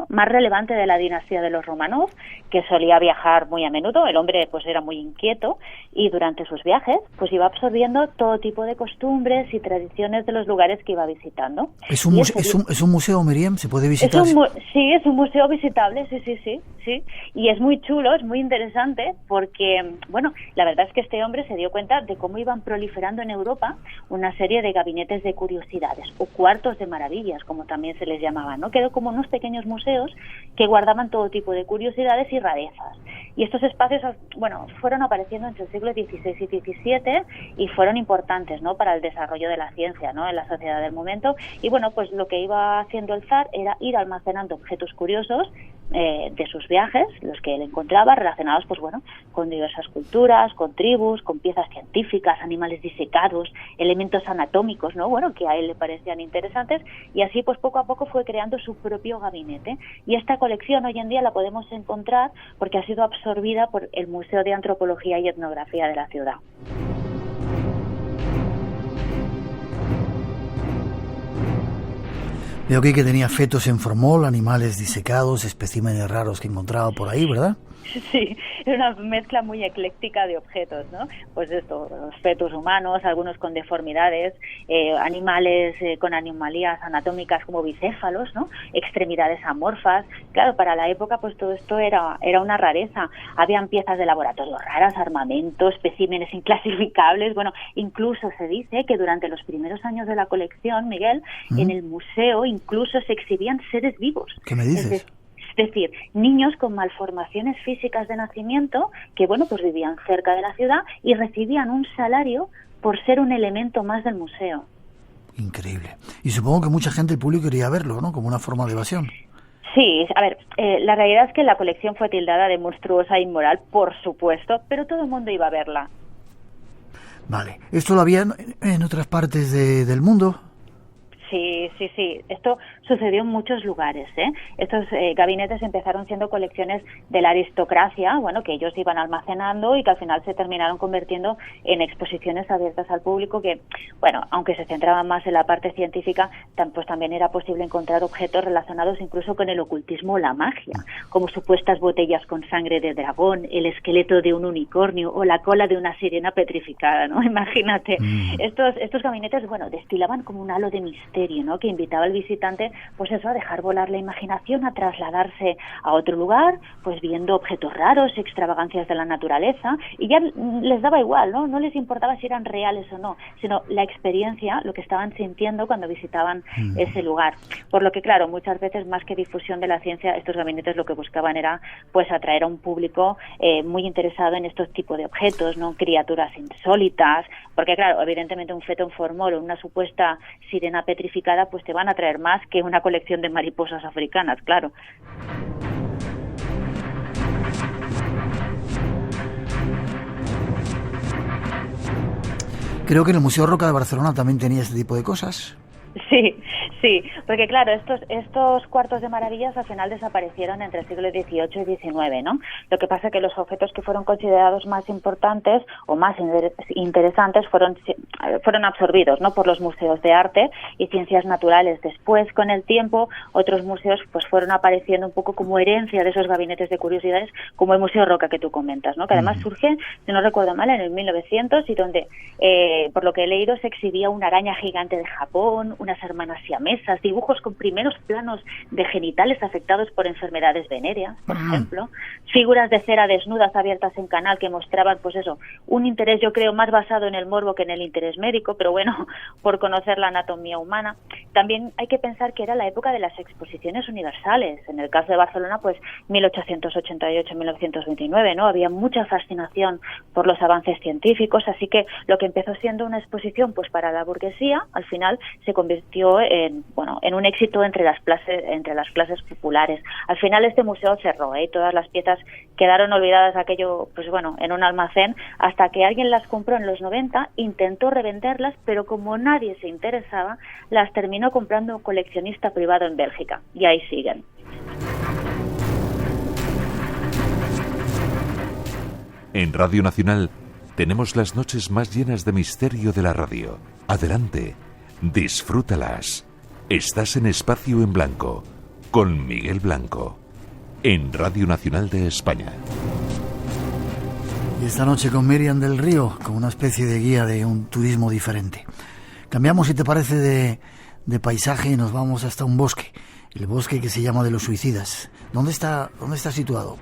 más relevante de la dinastía de los Romanov, que solía viajar muy a menudo. El hombre pues era muy inquieto y durante sus viajes pues iba absorbiendo todo tipo de costumbres y tradiciones de los lugares que iba visitando. ¿Es un museo, Miriam? ¿Se puede visitar? Sí, es un museo visitable, sí. Y es muy chulo, es muy interesante porque, la verdad es que este hombre se dio cuenta de cómo iban proliferando en Europa una serie de gabinetes de curiosidades o cuartos de maravillas, como también se les llamaba, ¿no? Quedó como unos pequeños museos que guardaban todo tipo de curiosidades y rarezas. Y estos espacios, fueron apareciendo entre el siglo XVI y XVII y fueron importantes, ¿no?, para el desarrollo de la ciencia, ¿no?, en la sociedad del momento. Y pues lo que iba haciendo el zar era ir almacenando objetos curiosos de sus viajes, los que él encontraba relacionados con diversas culturas, con tribus, con piezas científicas, animales disecados, elementos anatómicos, ¿no?, que a él le parecían interesantes, y así pues poco a poco fue creando su propio gabinete. Y esta colección hoy en día la podemos encontrar porque ha sido absorbida por el Museo de Antropología y Etnografía de la ciudad. Veo aquí que tenía fetos en formol, animales disecados, especímenes raros que encontraba por ahí, ¿verdad? Sí, es una mezcla muy ecléctica de objetos, ¿no? Pues esto, los fetos humanos, algunos con deformidades, animales con anomalías anatómicas como bicéfalos, ¿no? Extremidades amorfas. Claro, para la época pues todo esto era una rareza. Habían piezas de laboratorio raras, armamento, especímenes inclasificables. Incluso se dice que durante los primeros años de la colección, Miguel, en el museo incluso se exhibían seres vivos. ¿Qué me dices? Es decir, niños con malformaciones físicas de nacimiento que, pues vivían cerca de la ciudad y recibían un salario por ser un elemento más del museo. Increíble. Y supongo que mucha gente del público quería verlo, ¿no?, como una forma de evasión. Sí, a ver, la realidad es que la colección fue tildada de monstruosa e inmoral, por supuesto, pero todo el mundo iba a verla. Vale. ¿Esto lo había en otras partes del mundo? Sí. Esto sucedió en muchos lugares, ¿eh? Estos gabinetes empezaron siendo colecciones de la aristocracia, bueno, que ellos iban almacenando y que al final se terminaron convirtiendo en exposiciones abiertas al público que, bueno, aunque se centraban más en la parte científica, pues también era posible encontrar objetos relacionados incluso con el ocultismo o la magia, como supuestas botellas con sangre de dragón, el esqueleto de un unicornio o la cola de una sirena petrificada, ¿no? Imagínate. Estos gabinetes, bueno, destilaban como un halo de misterio, ¿no? Que invitaba al visitante, pues eso, a dejar volar la imaginación, a trasladarse a otro lugar, pues viendo objetos raros, extravagancias de la naturaleza, y ya les daba igual, ¿no? No les importaba si eran reales o no, sino la experiencia, lo que estaban sintiendo cuando visitaban ese lugar. Por lo que, claro, muchas veces, más que difusión de la ciencia, estos gabinetes lo que buscaban era, pues, atraer a un público muy interesado en estos tipos de objetos, ¿no? Criaturas insólitas, porque, claro, evidentemente un feto en formol o una supuesta sirena petrificada, pues te van a atraer más que una colección de mariposas africanas, claro. Creo que en el Museo Roca de Barcelona también tenía este tipo de cosas. Sí, porque claro, estos cuartos de maravillas al final desaparecieron entre el siglo XVIII y XIX, ¿no? Lo que pasa es que los objetos que fueron considerados más importantes o más interesantes fueron absorbidos, ¿no? Por los museos de arte y ciencias naturales. Después, con el tiempo, otros museos pues fueron apareciendo un poco como herencia de esos gabinetes de curiosidades, como el Museo Roca que tú comentas, ¿no? Que además surge, si no recuerdo mal, en el 1900 y donde, por lo que he leído, se exhibía una araña gigante de Japón, unas hermanas siamesas, dibujos con primeros planos de genitales afectados por enfermedades venéreas, por ejemplo, figuras de cera desnudas abiertas en canal que mostraban, pues eso, un interés, yo creo, más basado en el morbo que en el interés médico, pero bueno, por conocer la anatomía humana. También hay que pensar que era la época de las exposiciones universales. En el caso de Barcelona, pues 1888-1929, ¿no? Había mucha fascinación por los avances científicos, así que lo que empezó siendo una exposición pues para la burguesía, al final se convirtió en un éxito entre las clases populares. Al final este museo cerró, y todas las piezas quedaron olvidadas, aquello, pues bueno, en un almacén, hasta que alguien las compró en los 90, intentó revenderlas, pero como nadie se interesaba, las terminó comprando un coleccionista privado en Bélgica, y ahí siguen. En Radio Nacional tenemos las noches más llenas de misterio de la radio. Adelante, disfrútalas. Estás en Espacio en Blanco, con Miguel Blanco, en Radio Nacional de España. Y esta noche con Miriam del Río, con una especie de guía de un turismo diferente. Cambiamos, si te parece, de paisaje y nos vamos hasta un bosque. El bosque que se llama de los suicidas. ¿Dónde está situado?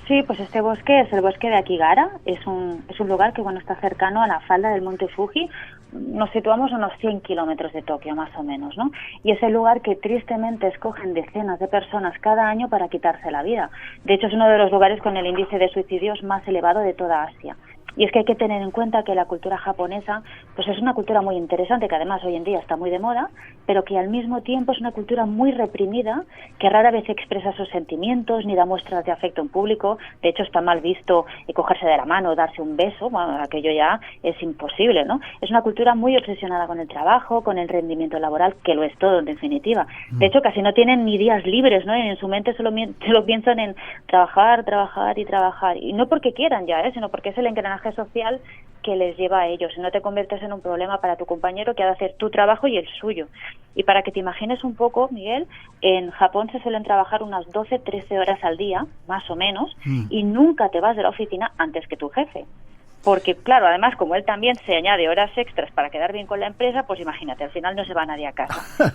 Sí, pues este bosque es el bosque de Akigara. Es un lugar que, bueno, está cercano a la falda del monte Fuji. Nos situamos a unos 100 kilómetros de Tokio, más o menos, ¿no? Y es el lugar que tristemente escogen decenas de personas cada año para quitarse la vida. De hecho, es uno de los lugares con el índice de suicidios más elevado de toda Asia. Y es que hay que tener en cuenta que la cultura japonesa pues es una cultura muy interesante, que además hoy en día está muy de moda, pero que al mismo tiempo es una cultura muy reprimida, que rara vez expresa sus sentimientos ni da muestras de afecto en público. De hecho, está mal visto cogerse de la mano, darse un beso, bueno, aquello ya es imposible, ¿no? Es una cultura muy obsesionada con el trabajo, con el rendimiento laboral, que lo es todo en definitiva. De hecho, casi no tienen ni días libres, ¿no? En su mente solo piensan en trabajar y trabajar. Y no porque quieran ya, sino porque es el engranaje social que les lleva a ellos. Si no te conviertes en un problema para tu compañero que ha de hacer tu trabajo y el suyo. Y para que te imagines un poco, Miguel, en Japón se suelen trabajar unas 12-13 horas al día, más o menos, y nunca te vas de la oficina antes que tu jefe. Porque, claro, además, como él también se añade horas extras para quedar bien con la empresa, pues imagínate, al final no se va nadie a casa.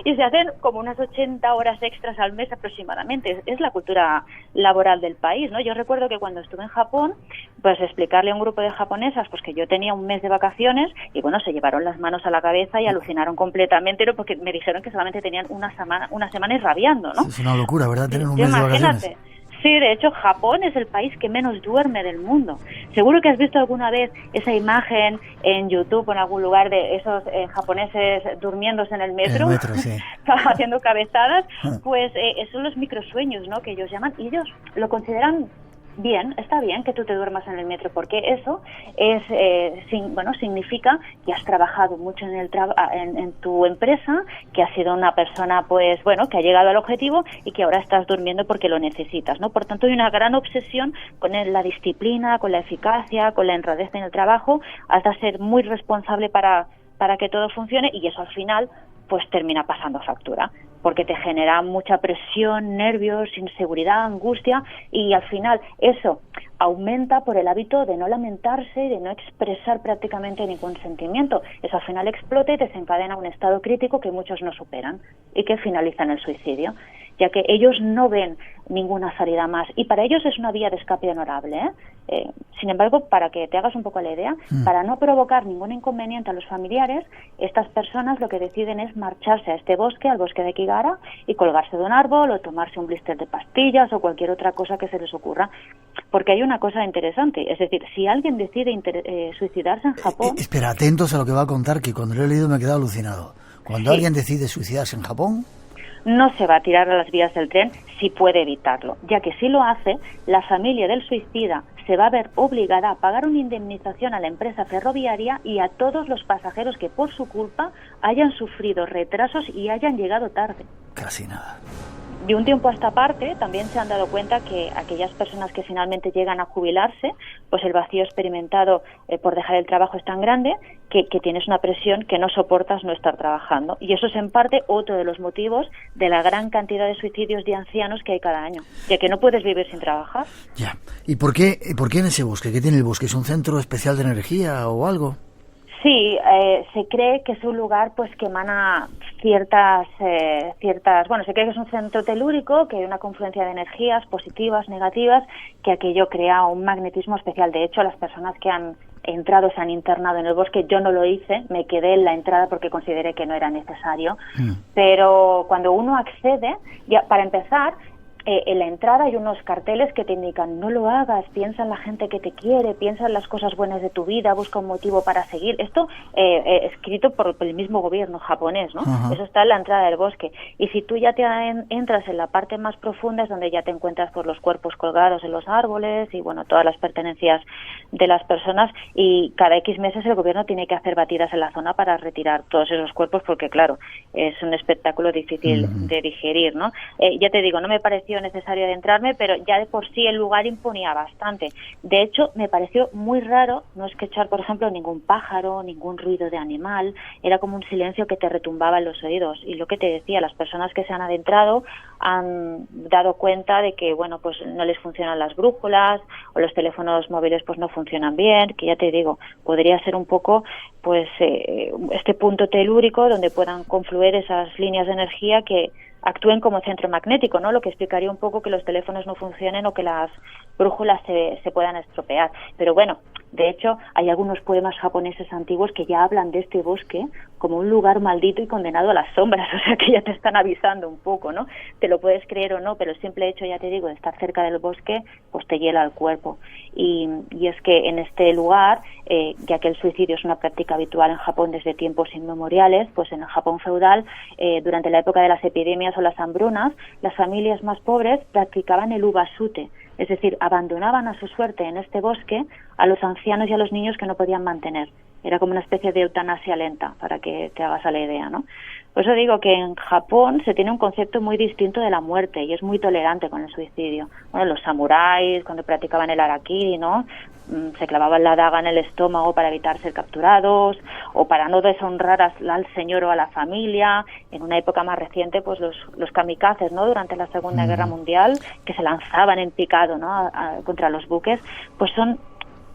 Y se hacen como unas 80 horas extras al mes aproximadamente. Es la cultura laboral del país, ¿no? Yo recuerdo que cuando estuve en Japón, pues explicarle a un grupo de japonesas pues que yo tenía un mes de vacaciones y, bueno, se llevaron las manos a la cabeza y alucinaron completamente, porque me dijeron que solamente tenían una semana y rabiando, ¿no? Es una locura, ¿verdad? Tener un mes de vacaciones. Sí, de hecho, Japón es el país que menos duerme del mundo. Seguro que has visto alguna vez esa imagen en YouTube o en algún lugar de esos japoneses durmiéndose en el metro, sí. haciendo cabezadas. Pues son los microsueños, ¿no?, que ellos llaman, y ellos lo consideran bien, está bien que tú te duermas en el metro, porque eso es significa que has trabajado mucho en tu empresa, que has sido una persona pues que ha llegado al objetivo y que ahora estás durmiendo porque lo necesitas, ¿no? Por tanto, hay una gran obsesión con la disciplina, con la eficacia, con la honradez en el trabajo. Has de ser muy responsable para que todo funcione, y eso al final pues termina pasando factura, porque te genera mucha presión, nervios, inseguridad, angustia, y al final eso aumenta por el hábito de no lamentarse y de no expresar prácticamente ningún sentimiento. Eso al final explota y desencadena un estado crítico que muchos no superan y que finaliza en el suicidio, ya que ellos no ven ninguna salida más, y para ellos es una vía de escape honorable, sin embargo, para que te hagas un poco la idea, para no provocar ningún inconveniente a los familiares, estas personas lo que deciden es marcharse a este bosque, al bosque de Kigara, y colgarse de un árbol o tomarse un blister de pastillas o cualquier otra cosa que se les ocurra. Porque hay una cosa interesante, es decir, si alguien decide suicidarse en Japón... Espera, atentos a lo que va a contar, que cuando lo he leído me he quedado alucinado. Cuando alguien decide suicidarse en Japón... no se va a tirar a las vías del tren si puede evitarlo, ya que si lo hace, la familia del suicida se va a ver obligada a pagar una indemnización a la empresa ferroviaria y a todos los pasajeros que por su culpa hayan sufrido retrasos y hayan llegado tarde. Casi nada. De un tiempo a esta parte también se han dado cuenta que aquellas personas que finalmente llegan a jubilarse, pues el vacío experimentado por dejar el trabajo es tan grande que tienes una presión que no soportas no estar trabajando. Y eso es en parte otro de los motivos de la gran cantidad de suicidios de ancianos que hay cada año, ya que no puedes vivir sin trabajar. Ya. ¿Y por qué en ese bosque? ¿Qué tiene el bosque? ¿Es un centro especial de energía o algo? Sí, se cree que es un lugar pues que emana ciertas, se cree que es un centro telúrico, que hay una confluencia de energías positivas, negativas, que aquello crea un magnetismo especial. De hecho, las personas que han entrado, se han internado en el bosque, yo no lo hice, me quedé en la entrada porque consideré que no era necesario, pero cuando uno accede, ya para empezar, en la entrada hay unos carteles que te indican: no lo hagas, piensa en la gente que te quiere, piensa en las cosas buenas de tu vida, busca un motivo para seguir. Esto escrito por el mismo gobierno japonés, ¿no? Uh-huh. Eso está en la entrada del bosque. Y si tú ya te entras en la parte más profunda, es donde ya te encuentras por los cuerpos colgados en los árboles y todas las pertenencias de las personas, y cada X meses el gobierno tiene que hacer batidas en la zona para retirar todos esos cuerpos, porque claro, es un espectáculo difícil de digerir, ¿no? Ya te digo, no me pareció necesario adentrarme, pero ya de por sí el lugar imponía bastante. De hecho, me pareció muy raro no escuchar, por ejemplo, ningún pájaro, ningún ruido de animal. Era como un silencio que te retumbaba en los oídos. Y lo que te decía, las personas que se han adentrado han dado cuenta de que, pues no les funcionan las brújulas, o los teléfonos móviles pues no funcionan bien, que ya te digo, podría ser un poco este punto telúrico donde puedan confluir esas líneas de energía que actúen como centro magnético, ¿no? Lo que explicaría un poco que los teléfonos no funcionen o que las brújulas se puedan estropear. Pero de hecho, hay algunos poemas japoneses antiguos que ya hablan de este bosque como un lugar maldito y condenado a las sombras, o sea que ya te están avisando un poco, ¿no? Te lo puedes creer o no, pero el simple hecho, ya te digo, de estar cerca del bosque, pues te hiela el cuerpo. Y es que en este lugar, ya que el suicidio es una práctica habitual en Japón desde tiempos inmemoriales, pues en el Japón feudal, durante la época de las epidemias o las hambrunas, las familias más pobres practicaban el ubasute, es decir, abandonaban a su suerte en este bosque a los ancianos y a los niños que no podían mantener. Era como una especie de eutanasia lenta, para que te hagas a la idea, ¿no? Por eso digo que en Japón se tiene un concepto muy distinto de la muerte y es muy tolerante con el suicidio. Los samuráis, cuando practicaban el harakiri, ¿no? Se clavaban la daga en el estómago para evitar ser capturados, o para no deshonrar al señor o a la familia. En una época más reciente, pues los kamikazes, ¿no? Durante la Segunda Guerra Mundial, que se lanzaban en picado, ¿no? contra los buques, pues son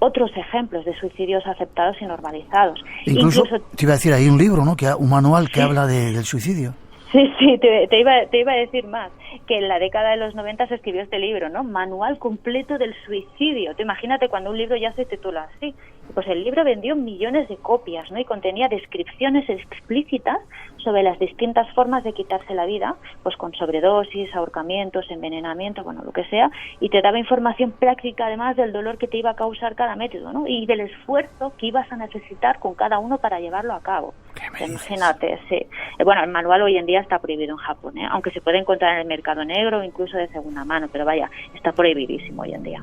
otros ejemplos de suicidios aceptados y normalizados. Incluso te iba a decir, hay un libro, ¿no? Un manual que habla del suicidio. Sí, te iba a decir más, que en la década de los 90 se escribió este libro, ¿no? Manual completo del suicidio. Te imagínate cuando un libro ya se titula así. Pues el libro vendió millones de copias, ¿no? Y contenía descripciones explícitas sobre las distintas formas de quitarse la vida, pues con sobredosis, ahorcamientos, envenenamiento, lo que sea, y te daba información práctica además del dolor que te iba a causar cada método, ¿no? Y del esfuerzo que ibas a necesitar con cada uno para llevarlo a cabo. Imagínate, sí. El manual hoy en día está prohibido en Japón, aunque se puede encontrar en el mercado negro, incluso de segunda mano, pero está prohibidísimo hoy en día.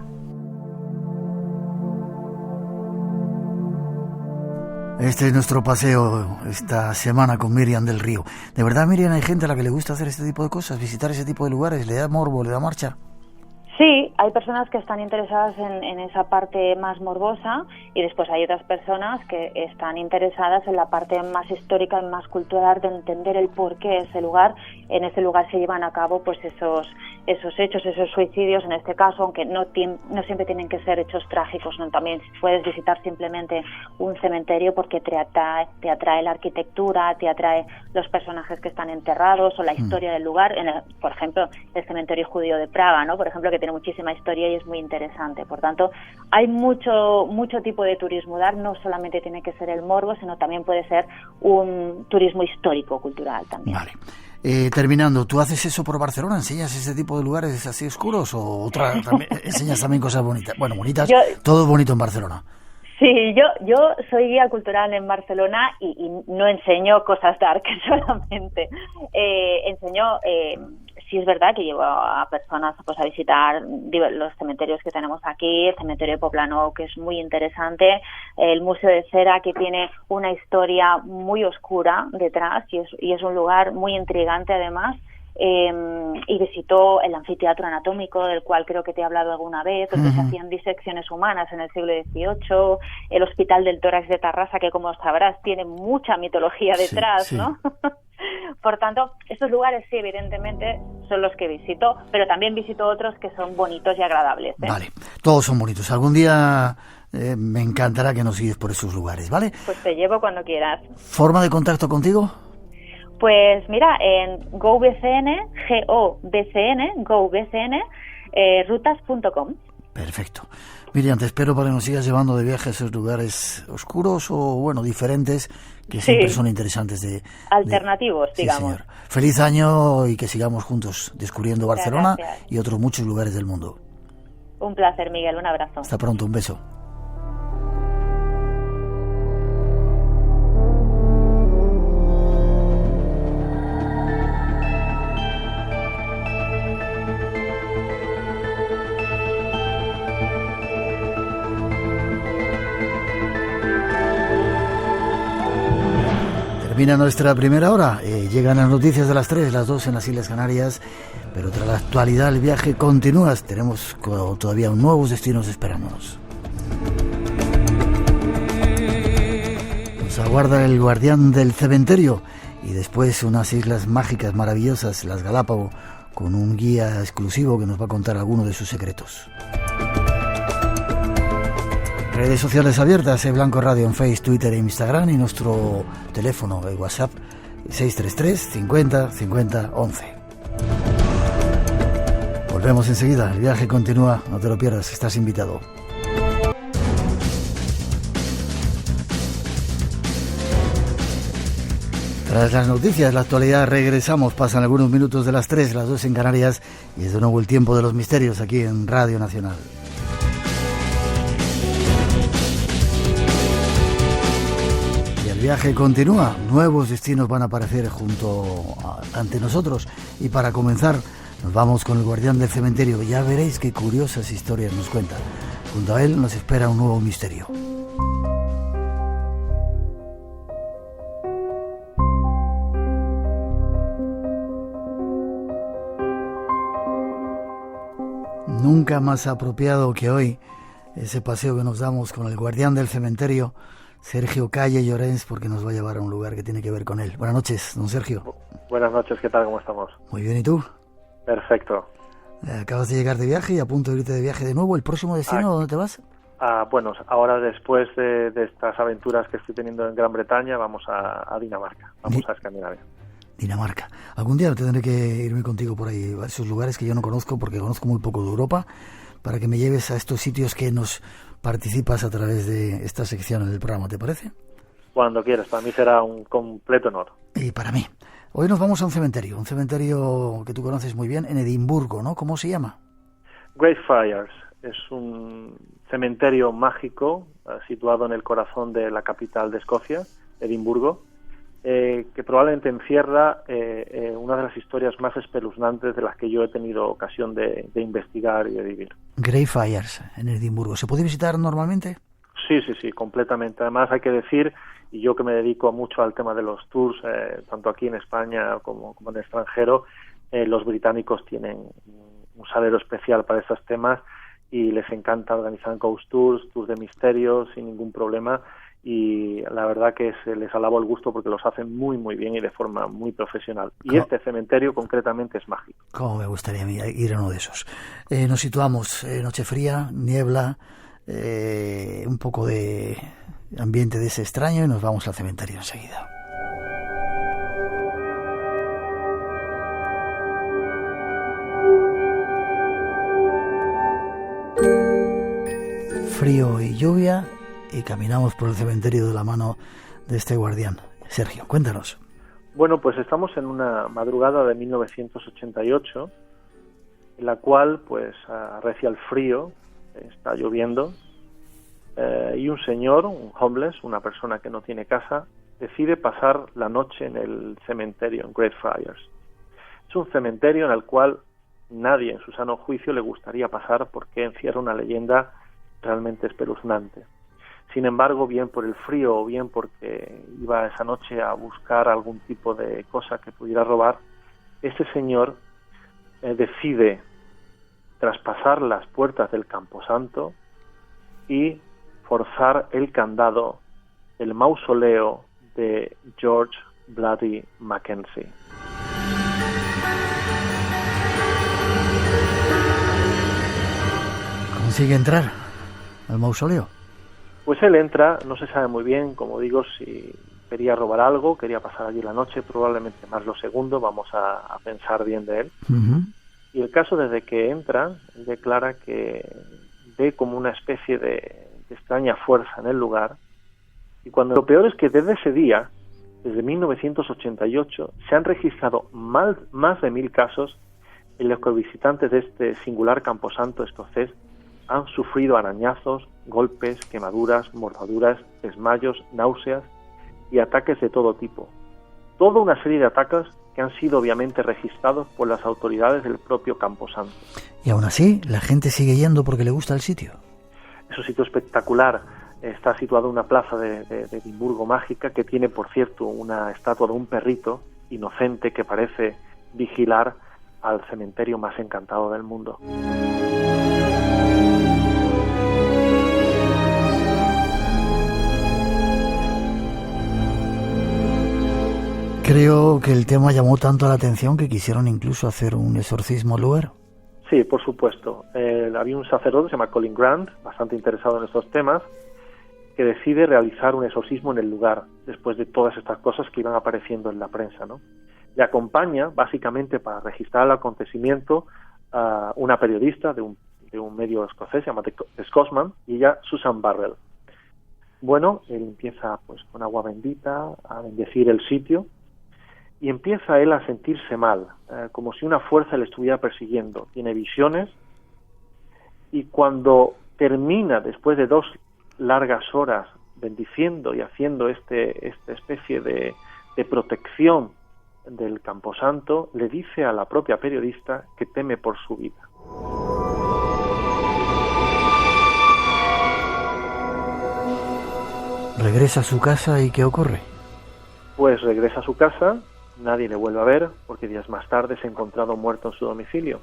Este es nuestro paseo esta semana con Miriam del Río. De verdad, Miriam, hay gente a la que le gusta hacer este tipo de cosas, visitar ese tipo de lugares, le da morbo, le da marcha. Sí, hay personas que están interesadas en esa parte más morbosa y después hay otras personas que están interesadas en la parte más histórica y más cultural de entender el por qué en ese lugar se llevan a cabo pues esos hechos, esos suicidios en este caso, aunque no siempre tienen que ser hechos trágicos, ¿no? También puedes visitar simplemente un cementerio porque te atrae la arquitectura, te atrae los personajes que están enterrados o la historia del lugar, por ejemplo, el cementerio judío de Praga, ¿no? Por ejemplo, que tiene muchísima historia y es muy interesante. Por tanto, hay mucho tipo de turismo dark, no solamente tiene que ser el morbo, sino también puede ser un turismo histórico, cultural también. Vale. Terminando, ¿tú haces eso por Barcelona? ¿Enseñas ese tipo de lugares así oscuros o también, enseñas también cosas bonitas? Bueno, bonitas, todo es bonito en Barcelona. Sí, yo soy guía cultural en Barcelona y no enseño cosas dark solamente. Enseño, sí es verdad que llevo a personas pues a visitar los cementerios que tenemos aquí, el cementerio de Poblenou, que es muy interesante, el Museo de Cera, que tiene una historia muy oscura detrás y es un lugar muy intrigante además. Y visitó el anfiteatro anatómico, del cual creo que te he hablado alguna vez, donde se hacían disecciones humanas en el siglo XVIII, el Hospital del Tórax de Tarrasa, que como sabrás tiene mucha mitología detrás, sí. ¿No? Por tanto, estos lugares sí, evidentemente, son los que visito, pero también visito otros que son bonitos y agradables, ¿eh? Vale, todos son bonitos. Algún día me encantará que nos guíes por esos lugares, ¿vale? Pues te llevo cuando quieras. ¿Forma de contacto contigo? Pues mira, en GoBCN, rutas.com. Perfecto. Miriam, te espero para que nos sigas llevando de viaje a esos lugares oscuros o, bueno, diferentes, que siempre son interesantes alternativos, digamos. Sí, señor. Feliz año y que sigamos juntos descubriendo Barcelona y otros muchos lugares del mundo. Un placer, Miguel, un abrazo. Hasta pronto, un beso. Termina nuestra primera hora, llegan las noticias de las 3, las 2 en las Islas Canarias, pero tras la actualidad el viaje continúa, tenemos todavía nuevos destinos esperándonos. Nos aguarda el Guardián del Cementerio y después unas islas mágicas maravillosas, las Galápagos, con un guía exclusivo que nos va a contar algunos de sus secretos. Redes sociales abiertas, Blanco Radio en Facebook, Twitter e Instagram y nuestro teléfono de WhatsApp 633 50 50 11. Volvemos enseguida, el viaje continúa, no te lo pierdas, estás invitado. Tras las noticias, la actualidad, regresamos, pasan algunos minutos de las 3, las 2 en Canarias y es de nuevo el tiempo de los misterios aquí en Radio Nacional. El viaje continúa, nuevos destinos van a aparecer ante nosotros y para comenzar nos vamos con el Guardián del Cementerio. Ya veréis qué curiosas historias nos cuenta. Junto a él nos espera un nuevo misterio. Nunca más apropiado que hoy ese paseo que nos damos con el Guardián del Cementerio, Sergio Calle Llorens, porque nos va a llevar a un lugar que tiene que ver con él. Buenas noches, don Sergio. Buenas noches, ¿qué tal? ¿Cómo estamos? Muy bien, ¿y tú? Perfecto. Acabas de llegar de viaje y a punto de irte de viaje de nuevo. ¿El próximo destino dónde te vas? Bueno, ahora después de estas aventuras que estoy teniendo en Gran Bretaña, vamos a Dinamarca, vamos a Escandinavia. Dinamarca. Algún día tendré que irme contigo por ahí, a esos lugares que yo no conozco, porque conozco muy poco de Europa, para que me lleves a estos sitios que nos participas a través de esta sección en el programa, ¿te parece? Cuando quieras, para mí será un completo honor. Y para mí. Hoy nos vamos a un cementerio que tú conoces muy bien, en Edimburgo, ¿no? ¿Cómo se llama? Greyfriars. Es un cementerio mágico situado en el corazón de la capital de Escocia, Edimburgo, que probablemente encierra una de las historias más espeluznantes de las que yo he tenido ocasión de investigar y de vivir. Greyfriars, en Edimburgo. ¿Se puede visitar normalmente? Sí, completamente. Además hay que decir, y yo que me dedico mucho al tema de los tours, tanto aquí en España como en el extranjero, los británicos tienen un salero especial para estos temas y les encanta organizar ghost tours de misterio sin ningún problema, y la verdad que les alabo el gusto porque los hacen muy muy bien y de forma muy profesional. Y este cementerio concretamente es mágico. ¿Cómo me gustaría a mí ir a uno de esos? Nos situamos, noche fría, niebla, un poco de ambiente de ese extraño, y nos vamos al cementerio enseguida. Frío y lluvia, y caminamos por el cementerio de la mano de este guardián. Sergio, cuéntanos. Bueno, pues estamos en una madrugada de 1988, en la cual pues arrecia el frío, está lloviendo, y un señor, un homeless, una persona que no tiene casa, decide pasar la noche en el cementerio, en Greyfriars. Es un cementerio en el cual nadie en su sano juicio le gustaría pasar porque encierra una leyenda realmente espeluznante. Sin embargo, bien por el frío o bien porque iba esa noche a buscar algún tipo de cosa que pudiera robar, ese señor decide traspasar las puertas del Camposanto y forzar el candado del mausoleo de George Bloody Mackenzie. ¿Consigue entrar al mausoleo? Pues él entra, no se sabe muy bien, como digo, si quería robar algo, quería pasar allí la noche, probablemente más lo segundo, vamos a pensar bien de él. Uh-huh. Y el caso, desde que entra, él declara que ve como una especie de extraña fuerza en el lugar, y cuando lo peor es que desde ese día, desde 1988, se han registrado más de 1000 casos en los que visitantes de este singular camposanto escocés han sufrido arañazos, golpes, quemaduras, mordaduras, desmayos, náuseas y ataques de todo tipo. Toda una serie de ataques que han sido obviamente registrados por las autoridades del propio Camposanto. Y aún así, la gente sigue yendo porque le gusta el sitio. Es un sitio espectacular. Está situado en una plaza de Edimburgo mágica que tiene, por cierto, una estatua de un perrito inocente que parece vigilar al cementerio más encantado del mundo. Creo que el tema llamó tanto la atención que quisieron incluso hacer un exorcismo al lugar. Sí, por supuesto. Había un sacerdote, se llama Colin Grant, bastante interesado en estos temas, que decide realizar un exorcismo en el lugar, después de todas estas cosas que iban apareciendo en la prensa, ¿no? Le acompaña, básicamente, para registrar el acontecimiento, a una periodista de un medio escocés, se llama The Scotsman, y ella, Susan Barrell. Bueno, él empieza pues con agua bendita a bendecir el sitio, y empieza él a sentirse mal, como si una fuerza le estuviera persiguiendo. Tiene visiones, y cuando termina, después de 2 largas horas, bendiciendo y haciendo esta especie de protección del Camposanto, le dice a la propia periodista que teme por su vida. Regresa a su casa, ¿y qué ocurre? Pues regresa a su casa. Nadie le vuelve a ver porque días más tarde se ha encontrado muerto en su domicilio.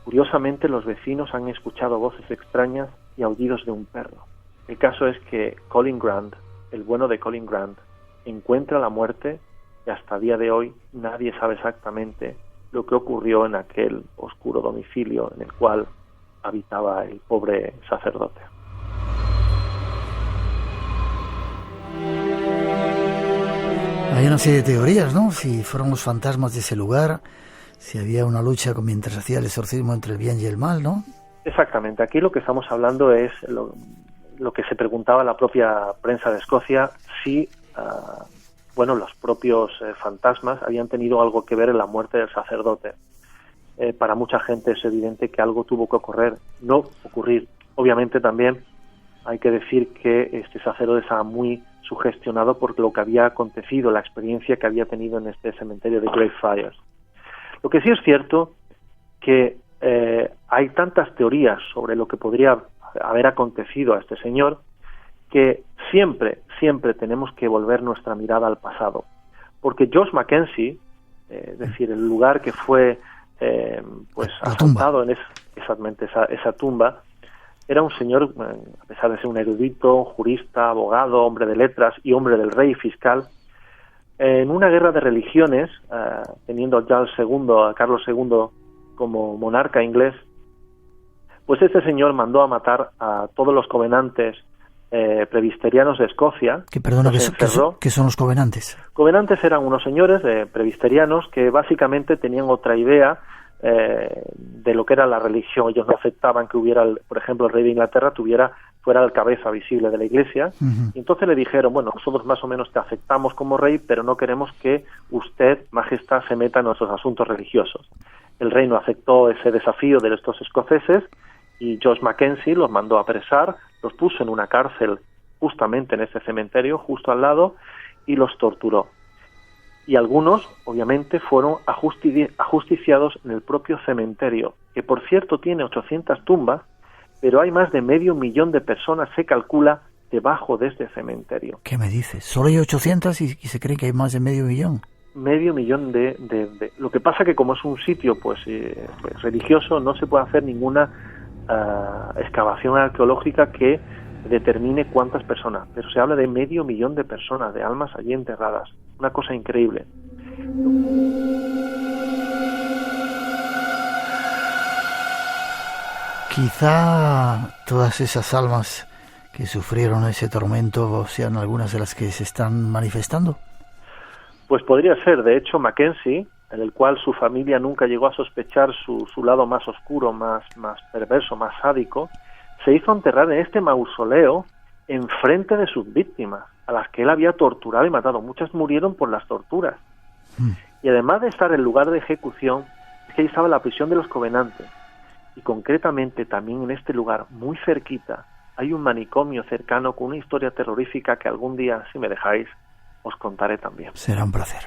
Curiosamente, los vecinos han escuchado voces extrañas y aullidos de un perro. El caso es que Colin Grant, el bueno de Colin Grant, encuentra la muerte y hasta día de hoy nadie sabe exactamente lo que ocurrió en aquel oscuro domicilio en el cual habitaba el pobre sacerdote. Hay una serie de teorías, ¿no? Si fueron los fantasmas de ese lugar, si había una lucha mientras hacía el exorcismo entre el bien y el mal, ¿no? Exactamente. Aquí lo que estamos hablando es lo que se preguntaba la propia prensa de Escocia, si los propios fantasmas habían tenido algo que ver en la muerte del sacerdote. Para mucha gente es evidente que algo tuvo que ocurrir. Obviamente también hay que decir que este sacerdote estaba muy sugestionado por lo que había acontecido, la experiencia que había tenido en este cementerio de Greyfriars. Lo que sí es cierto que hay tantas teorías sobre lo que podría haber acontecido a este señor que siempre tenemos que volver nuestra mirada al pasado, porque George Mackenzie, es decir, el lugar que fue asaltado en exactamente esa tumba, era un señor, a pesar de ser un erudito, jurista, abogado, hombre de letras y hombre del rey fiscal, en una guerra de religiones, teniendo a Carlos II como monarca inglés, pues este señor mandó a matar a todos los covenantes presbiterianos de Escocia. ¿Qué son los covenantes? Covenantes eran unos señores presbiterianos que básicamente tenían otra idea de lo que era la religión. Ellos no aceptaban que hubiera, por ejemplo, el rey de Inglaterra fuera la cabeza visible de la Iglesia. Y entonces le dijeron, bueno, nosotros más o menos te aceptamos como rey, pero no queremos que usted, majestad, se meta en nuestros asuntos religiosos. El rey no aceptó ese desafío de estos escoceses y George Mackenzie los mandó a apresar, los puso en una cárcel justamente en ese cementerio, justo al lado, y los torturó. Y algunos, obviamente, fueron ajusticiados en el propio cementerio, que por cierto tiene 800 tumbas, pero hay más de 500.000 de personas, se calcula, debajo de este cementerio. ¿Qué me dices? ¿Solo hay 800 y se cree que hay más de 500.000? 500.000 de... Lo que pasa que como es un sitio pues religioso, no se puede hacer ninguna excavación arqueológica que determine cuántas personas, pero se habla de 500.000 de personas, de almas allí enterradas. Una cosa increíble. Quizá todas esas almas que sufrieron ese tormento sean algunas de las que se están manifestando. Pues podría ser. De hecho, Mackenzie, en el cual su familia nunca llegó a sospechar su lado más oscuro, más perverso, más sádico, se hizo enterrar en este mausoleo enfrente de sus víctimas, a las que él había torturado y matado. Muchas murieron por las torturas. Y además de estar en el lugar de ejecución, es que ahí estaba la prisión de los covenantes. Y concretamente también en este lugar, muy cerquita, hay un manicomio cercano con una historia terrorífica que algún día, si me dejáis, os contaré también. Será un placer.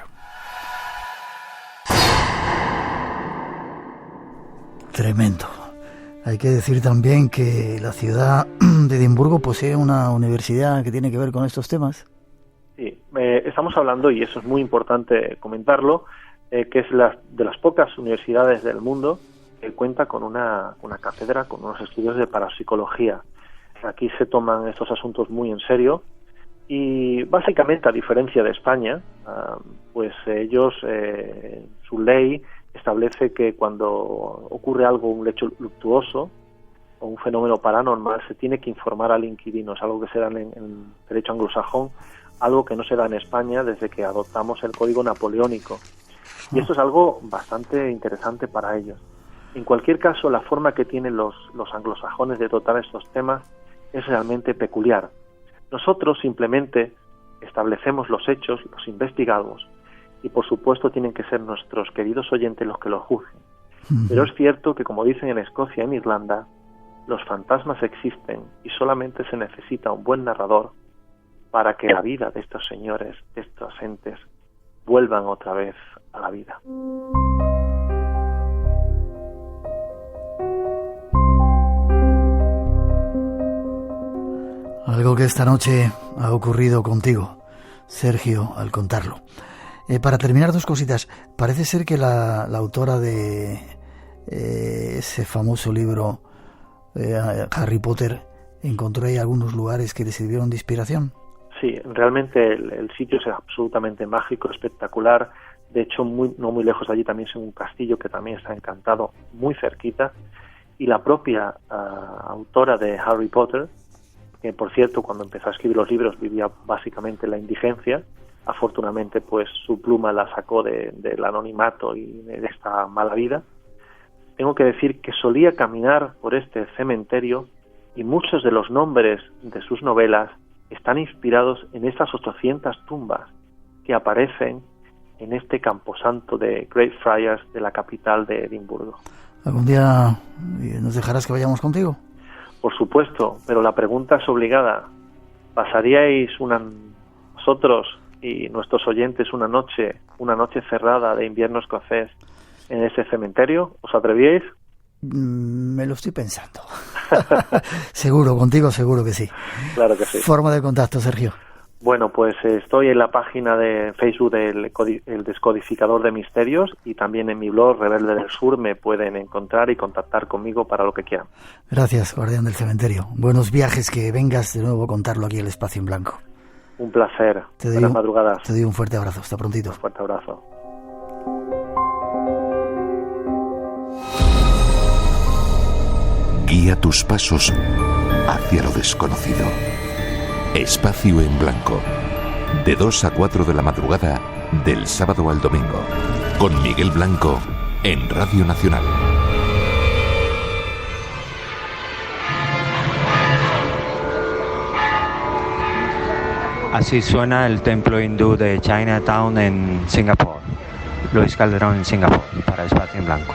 Tremendo. Hay que decir también que la ciudad de Edimburgo posee una universidad que tiene que ver con estos temas. Sí, estamos hablando, y eso es muy importante comentarlo, que es de las pocas universidades del mundo que cuenta con una cátedra, con unos estudios de parapsicología. Aquí se toman estos asuntos muy en serio y básicamente, a diferencia de España, pues ellos, su ley establece que cuando ocurre algo, un hecho luctuoso o un fenómeno paranormal, se tiene que informar al inquilino. Es algo que se da en derecho anglosajón, algo que no se da en España desde que adoptamos el Código Napoleónico. Y esto es algo bastante interesante para ellos. En cualquier caso, la forma que tienen los anglosajones de tratar estos temas es realmente peculiar. Nosotros simplemente establecemos los hechos, los investigamos, y por supuesto tienen que ser nuestros queridos oyentes los que lo juzguen. Pero es cierto que, como dicen en Escocia y en Irlanda, los fantasmas existen y solamente se necesita un buen narrador para que la vida de estos señores, de estos entes, vuelvan otra vez a la vida. Algo que esta noche ha ocurrido contigo, Sergio, al contarlo. Para terminar, dos cositas. Parece ser que la autora de ese famoso libro, Harry Potter, encontró ahí algunos lugares que le sirvieron de inspiración. Sí, realmente el sitio es absolutamente mágico, espectacular. De hecho, no muy lejos de allí también es un castillo que también está encantado, muy cerquita. Y la propia autora de Harry Potter, que por cierto cuando empezó a escribir los libros vivía básicamente en la indigencia, afortunadamente pues su pluma la sacó del anonimato y de esta mala vida. Tengo que decir que solía caminar por este cementerio y muchos de los nombres de sus novelas están inspirados en estas 800 tumbas que aparecen en este camposanto de Greyfriars de la capital de Edimburgo. ¿Algún día nos dejarás que vayamos contigo? Por supuesto, pero la pregunta es obligada. ¿Pasaríais vosotros y nuestros oyentes una noche cerrada de invierno escocés en ese cementerio? ¿Os atrevíais? Me lo estoy pensando. Seguro, contigo seguro que sí. Claro que sí. Forma de contacto, Sergio. Bueno, pues estoy en la página de Facebook del El Descodificador de Misterios, y también en mi blog Rebelde del Sur me pueden encontrar y contactar conmigo para lo que quieran. Gracias, guardián del cementerio. Buenos viajes, que vengas de nuevo a contarlo aquí en el Espacio en Blanco. Un placer. Buenas madrugadas. Te doy un fuerte abrazo. Hasta prontito. Un fuerte abrazo. Guía tus pasos hacia lo desconocido. Espacio en Blanco, de 2 a 4 de la madrugada, del sábado al domingo, con Miguel Blanco, en Radio Nacional. Así suena el templo hindú de Chinatown en Singapur. Luis Calderón en Singapur, para Espacio en Blanco.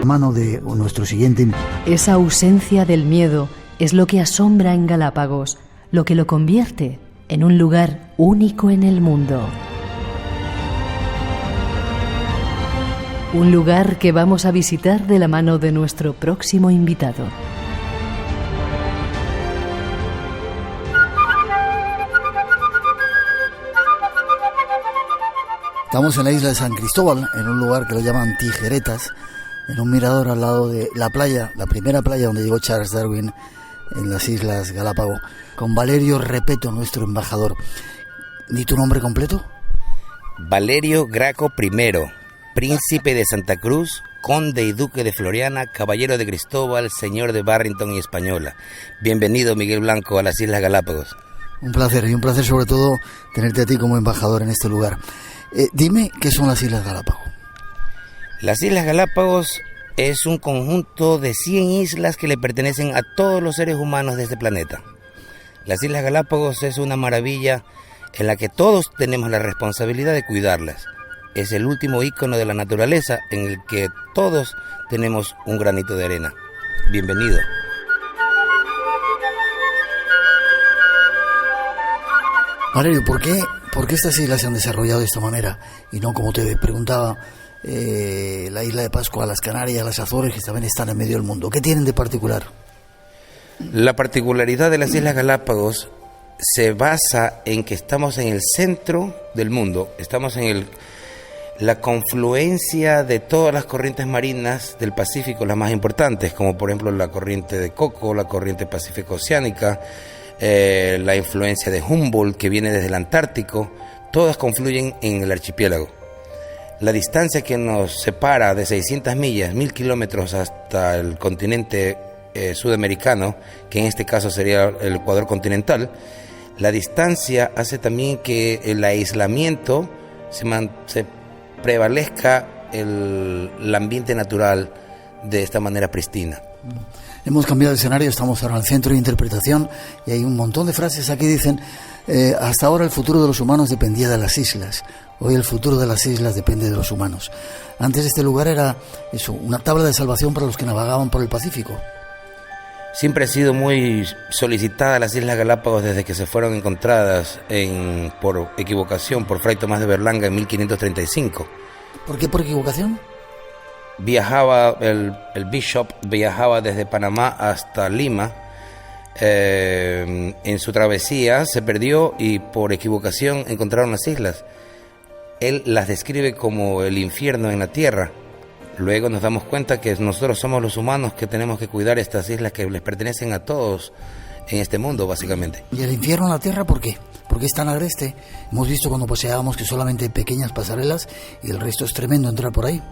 Mano de nuestro siguiente. Esa ausencia del miedo es lo que asombra en Galápagos, lo que lo convierte en un lugar único en el mundo. Un lugar que vamos a visitar de la mano de nuestro próximo invitado. Estamos en la isla de San Cristóbal, en un lugar que lo llaman Tijeretas, en un mirador al lado de la playa, la primera playa donde llegó Charles Darwin en las Islas Galápagos, con Valerio Repetto, nuestro embajador. ¿Ni tu nombre completo? Valerio Graco I, príncipe de Santa Cruz, conde y duque de Floriana, caballero de Cristóbal, señor de Barrington y Española. Bienvenido, Miguel Blanco, a las Islas Galápagos. Un placer, y un placer sobre todo tenerte a ti como embajador en este lugar. Dime, ¿qué son las Islas Galápagos? Las Islas Galápagos es un conjunto de 100 islas que le pertenecen a todos los seres humanos de este planeta. Las Islas Galápagos es una maravilla en la que todos tenemos la responsabilidad de cuidarlas. Es el último ícono de la naturaleza en el que todos tenemos un granito de arena. Bienvenido. Valerio, ¿por qué estas islas se han desarrollado de esta manera? Y no, como te preguntaba, la isla de Pascua, las Canarias, las Azores, que también están en medio del mundo. ¿Qué tienen de particular? La particularidad de las Islas Galápagos se basa en que estamos en el centro del mundo. Estamos en la confluencia de todas las corrientes marinas del Pacífico, las más importantes, como por ejemplo la corriente de Coco, la corriente pacífico-oceánica, la influencia de Humboldt, que viene desde el Antártico. Todas confluyen en el archipiélago. La distancia que nos separa de 600 millas, 1000 kilómetros hasta el continente sudamericano, que en este caso sería el Ecuador continental, la distancia hace también que el aislamiento se prevalezca el ambiente natural de esta manera pristina. Hemos cambiado de escenario, estamos ahora en el centro de interpretación y hay un montón de frases aquí. Dicen, hasta ahora el futuro de los humanos dependía de las islas, hoy el futuro de las islas depende de los humanos. Antes este lugar era eso, una tabla de salvación para los que navagaban por el Pacífico. Siempre ha sido muy solicitada las Islas Galápagos desde que se fueron encontradas por equivocación por Fray Tomás de Berlanga en 1535. ¿Por qué por equivocación? El Bishop viajaba desde Panamá hasta Lima. En su travesía se perdió y por equivocación encontraron las islas. Él las describe como el infierno en la tierra. Luego nos damos cuenta que nosotros somos los humanos que tenemos que cuidar estas islas que les pertenecen a todos en este mundo, básicamente. ¿Y el infierno en la tierra por qué? ¿Por qué es tan agreste? Hemos visto cuando paseábamos que solamente hay pequeñas pasarelas y el resto es tremendo entrar por ahí.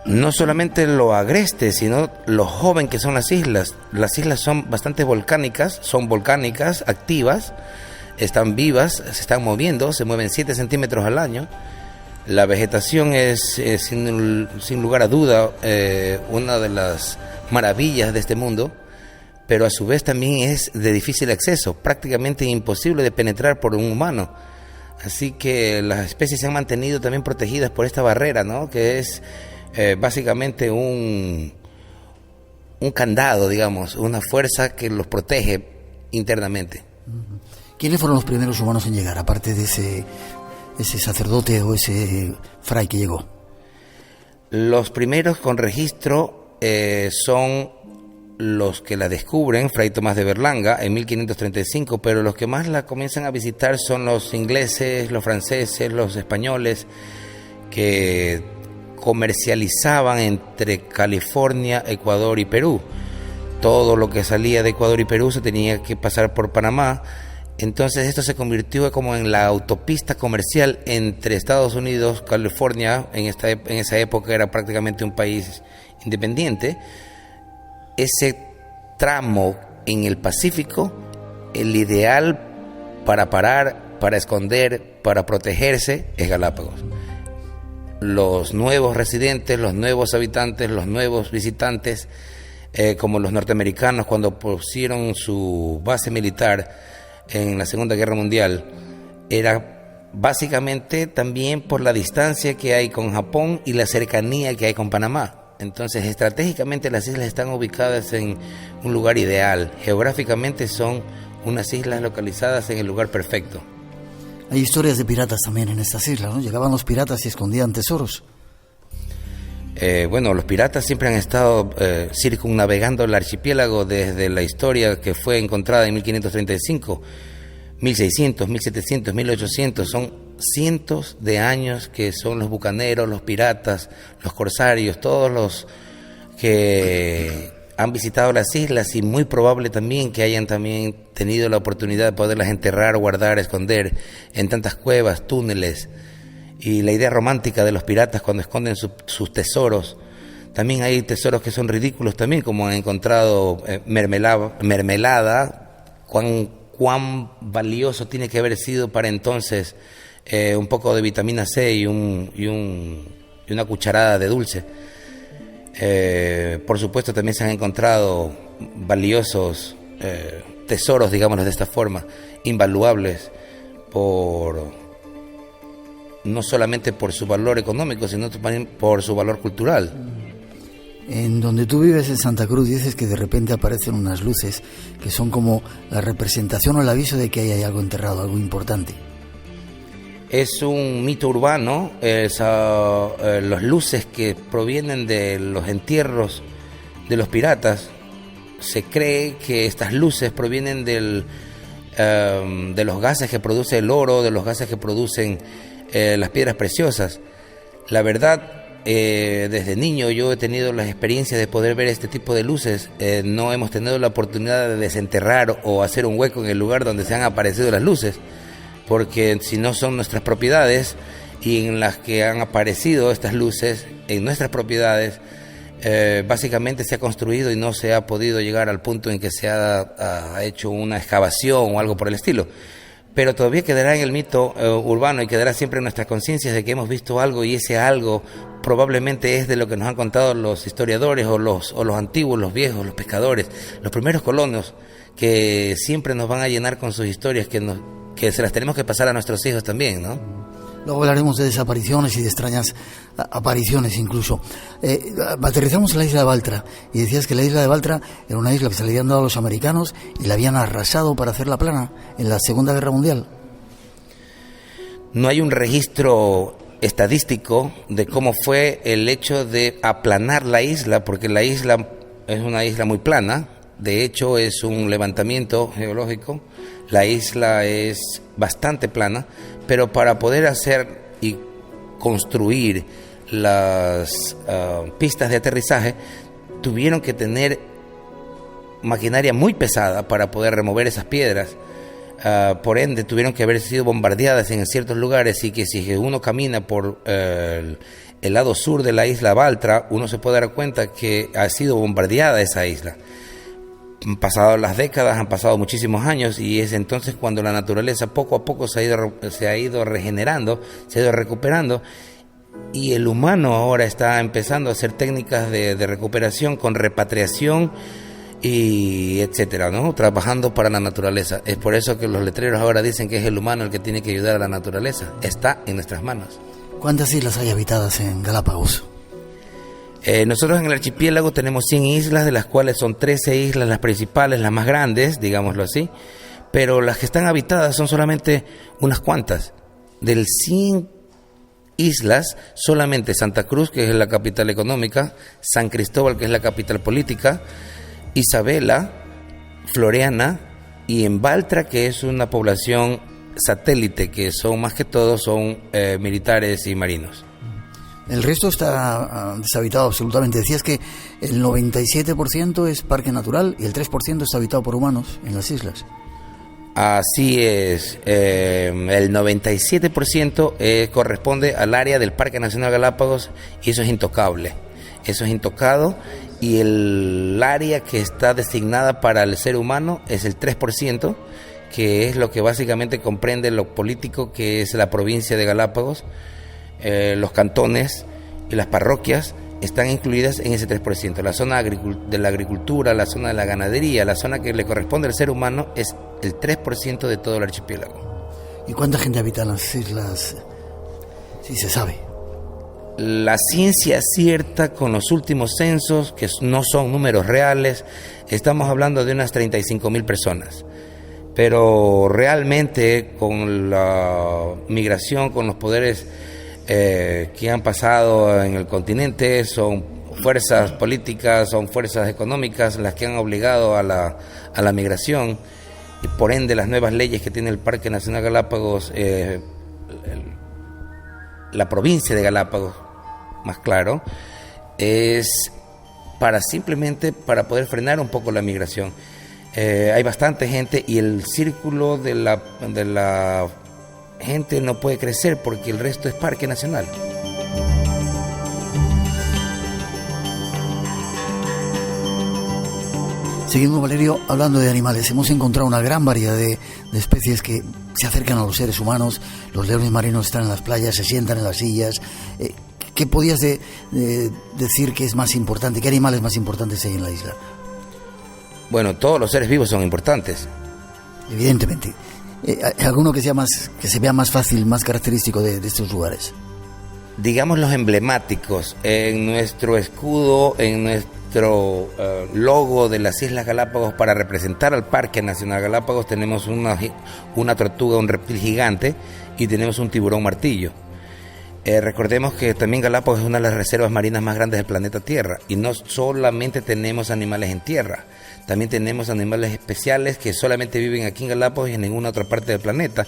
No solamente lo agreste, sino lo joven que son las islas. Las islas son bastante volcánicas, activas, están vivas, se están moviendo, se mueven 7 centímetros al año. La vegetación es sin lugar a duda una de las maravillas de este mundo, pero a su vez también es de difícil acceso, prácticamente imposible de penetrar por un humano. Así que las especies se han mantenido también protegidas por esta barrera, ¿no? Que es básicamente un candado, digamos, una fuerza que los protege internamente. ¿Quiénes fueron los primeros humanos en llegar, aparte de ese sacerdote o ese fray que llegó? Los primeros con registro son los que la descubren, Fray Tomás de Berlanga, en 1535, pero los que más la comienzan a visitar son los ingleses, los franceses, los españoles, que comercializaban entre California, Ecuador y Perú. Todo lo que salía de Ecuador y Perú se tenía que pasar por Panamá. Entonces esto se convirtió como en la autopista comercial entre Estados Unidos, California. En esa época era prácticamente un país independiente. Ese tramo en el Pacífico, el ideal para parar, para esconder, para protegerse, es Galápagos. Los nuevos residentes, los nuevos habitantes, los nuevos visitantes, como los norteamericanos cuando pusieron su base militar en la Segunda Guerra Mundial, era básicamente también por la distancia que hay con Japón y la cercanía que hay con Panamá. Entonces, estratégicamente las islas están ubicadas en un lugar ideal. Geográficamente son unas islas localizadas en el lugar perfecto. Hay historias de piratas también en estas islas, ¿no? Llegaban los piratas y escondían tesoros. Bueno, los piratas siempre han estado circunnavegando el archipiélago desde la historia que fue encontrada en 1535, 1600, 1700, 1800. Son cientos de años que son los bucaneros, los piratas, los corsarios, todos los que han visitado las islas, y muy probable también que hayan también tenido la oportunidad de poderlas enterrar, guardar, esconder en tantas cuevas, túneles. Y la idea romántica de los piratas cuando esconden sus tesoros. También hay tesoros que son ridículos también, como han encontrado mermelada. Cuán valioso tiene que haber sido para entonces un poco de vitamina C y una cucharada de dulce. Por supuesto también se han encontrado valiosos tesoros, digámoslo de esta forma, invaluables no solamente por su valor económico, sino también por su valor cultural. En donde tú vives, en Santa Cruz, dices que de repente aparecen unas luces que son como la representación o el aviso de que ahí hay algo enterrado, algo importante. Es un mito urbano, las luces que provienen de los entierros de los piratas. Se cree que estas luces provienen de los gases que produce el oro, de los gases que producen las piedras preciosas. La verdad, desde niño yo he tenido las experiencias de poder ver este tipo de luces. No hemos tenido la oportunidad de desenterrar o hacer un hueco en el lugar donde se han aparecido las luces, porque si no son nuestras propiedades, y en las que han aparecido estas luces en nuestras propiedades, básicamente se ha construido y no se ha podido llegar al punto en que se ha hecho una excavación o algo por el estilo. Pero todavía quedará en el mito urbano y quedará siempre en nuestras conciencias de que hemos visto algo, y ese algo probablemente es de lo que nos han contado los historiadores o los antiguos, los viejos, los pescadores, los primeros colonos, que siempre nos van a llenar con sus historias que se las tenemos que pasar a nuestros hijos también, ¿no? Luego hablaremos de desapariciones y de extrañas apariciones incluso. Aterrizamos en la isla de Baltra y decías que la isla de Baltra era una isla que se le habían dado a los americanos y la habían arrasado para hacerla plana en la Segunda Guerra Mundial. No hay un registro estadístico de cómo fue el hecho de aplanar la isla, porque la isla es una isla muy plana. De hecho, es un levantamiento geológico. La isla es bastante plana, pero para poder hacer y construir las pistas de aterrizaje, tuvieron que tener maquinaria muy pesada para poder remover esas piedras. Por ende, tuvieron que haber sido bombardeadas en ciertos lugares, y que si uno camina por el lado sur de la isla Baltra, uno se puede dar cuenta que ha sido bombardeada esa isla. Han pasado las décadas, han pasado muchísimos años, y es entonces cuando la naturaleza poco a poco se ha ido regenerando, se ha ido recuperando, y el humano ahora está empezando a hacer técnicas de recuperación con repatriación y etcétera, ¿no? Trabajando para la naturaleza. Es por eso que los letreros ahora dicen que es el humano el que tiene que ayudar a la naturaleza. Está en nuestras manos. ¿Cuántas islas hay habitadas en Galápagos? Nosotros en el archipiélago tenemos 100 islas, de las cuales son 13 islas las principales, las más grandes, digámoslo así, pero las que están habitadas son solamente unas cuantas. Del 100 islas, solamente Santa Cruz, que es la capital económica, San Cristóbal, que es la capital política, Isabela, Floreana y en Baltra, que es una población satélite, que son más que todo son militares y marinos. El resto está deshabitado absolutamente. Decías que el 97% es parque natural y el 3% está habitado por humanos en las islas. Así es, el 97% corresponde al área del Parque Nacional Galápagos y eso es intocable, eso es intocado, y el área que está designada para el ser humano es el 3%, que es lo que básicamente comprende lo político, que es la provincia de Galápagos. Los cantones y las parroquias están incluidas en ese 3%. La zona de la agricultura, la zona de la ganadería, la zona que le corresponde al ser humano es el 3% de todo el archipiélago. ¿Y cuánta gente habita en las islas? Sí se sabe. La ciencia cierta con los últimos censos, que no son números reales, estamos hablando de unas 35,000 personas. Pero realmente con la migración, con los poderes que han pasado en el continente, son fuerzas políticas, son fuerzas económicas las que han obligado a la migración, y por ende las nuevas leyes que tiene el Parque Nacional Galápagos, la provincia de Galápagos, más claro, es simplemente para poder frenar un poco la migración. Hay bastante gente y el círculo de la gente no puede crecer porque el resto es parque nacional. Seguimos, Valerio, hablando de animales. Hemos encontrado una gran variedad de especies que se acercan a los seres humanos. Los leones marinos están en las playas, se sientan en las sillas. ¿Qué podías decir que es más importante? ¿Qué animales más importantes hay en la isla? Bueno, todos los seres vivos son importantes. Evidentemente. ¿Hay alguno que se vea más fácil, más característico de estos lugares? Digamos los emblemáticos. En nuestro escudo, en nuestro logo de las Islas Galápagos, para representar al Parque Nacional Galápagos, tenemos una tortuga, un reptil gigante, y tenemos un tiburón martillo. Recordemos que también Galápagos es una de las reservas marinas más grandes del planeta Tierra, y no solamente tenemos animales en tierra, también tenemos animales especiales que solamente viven aquí en Galápagos y en ninguna otra parte del planeta,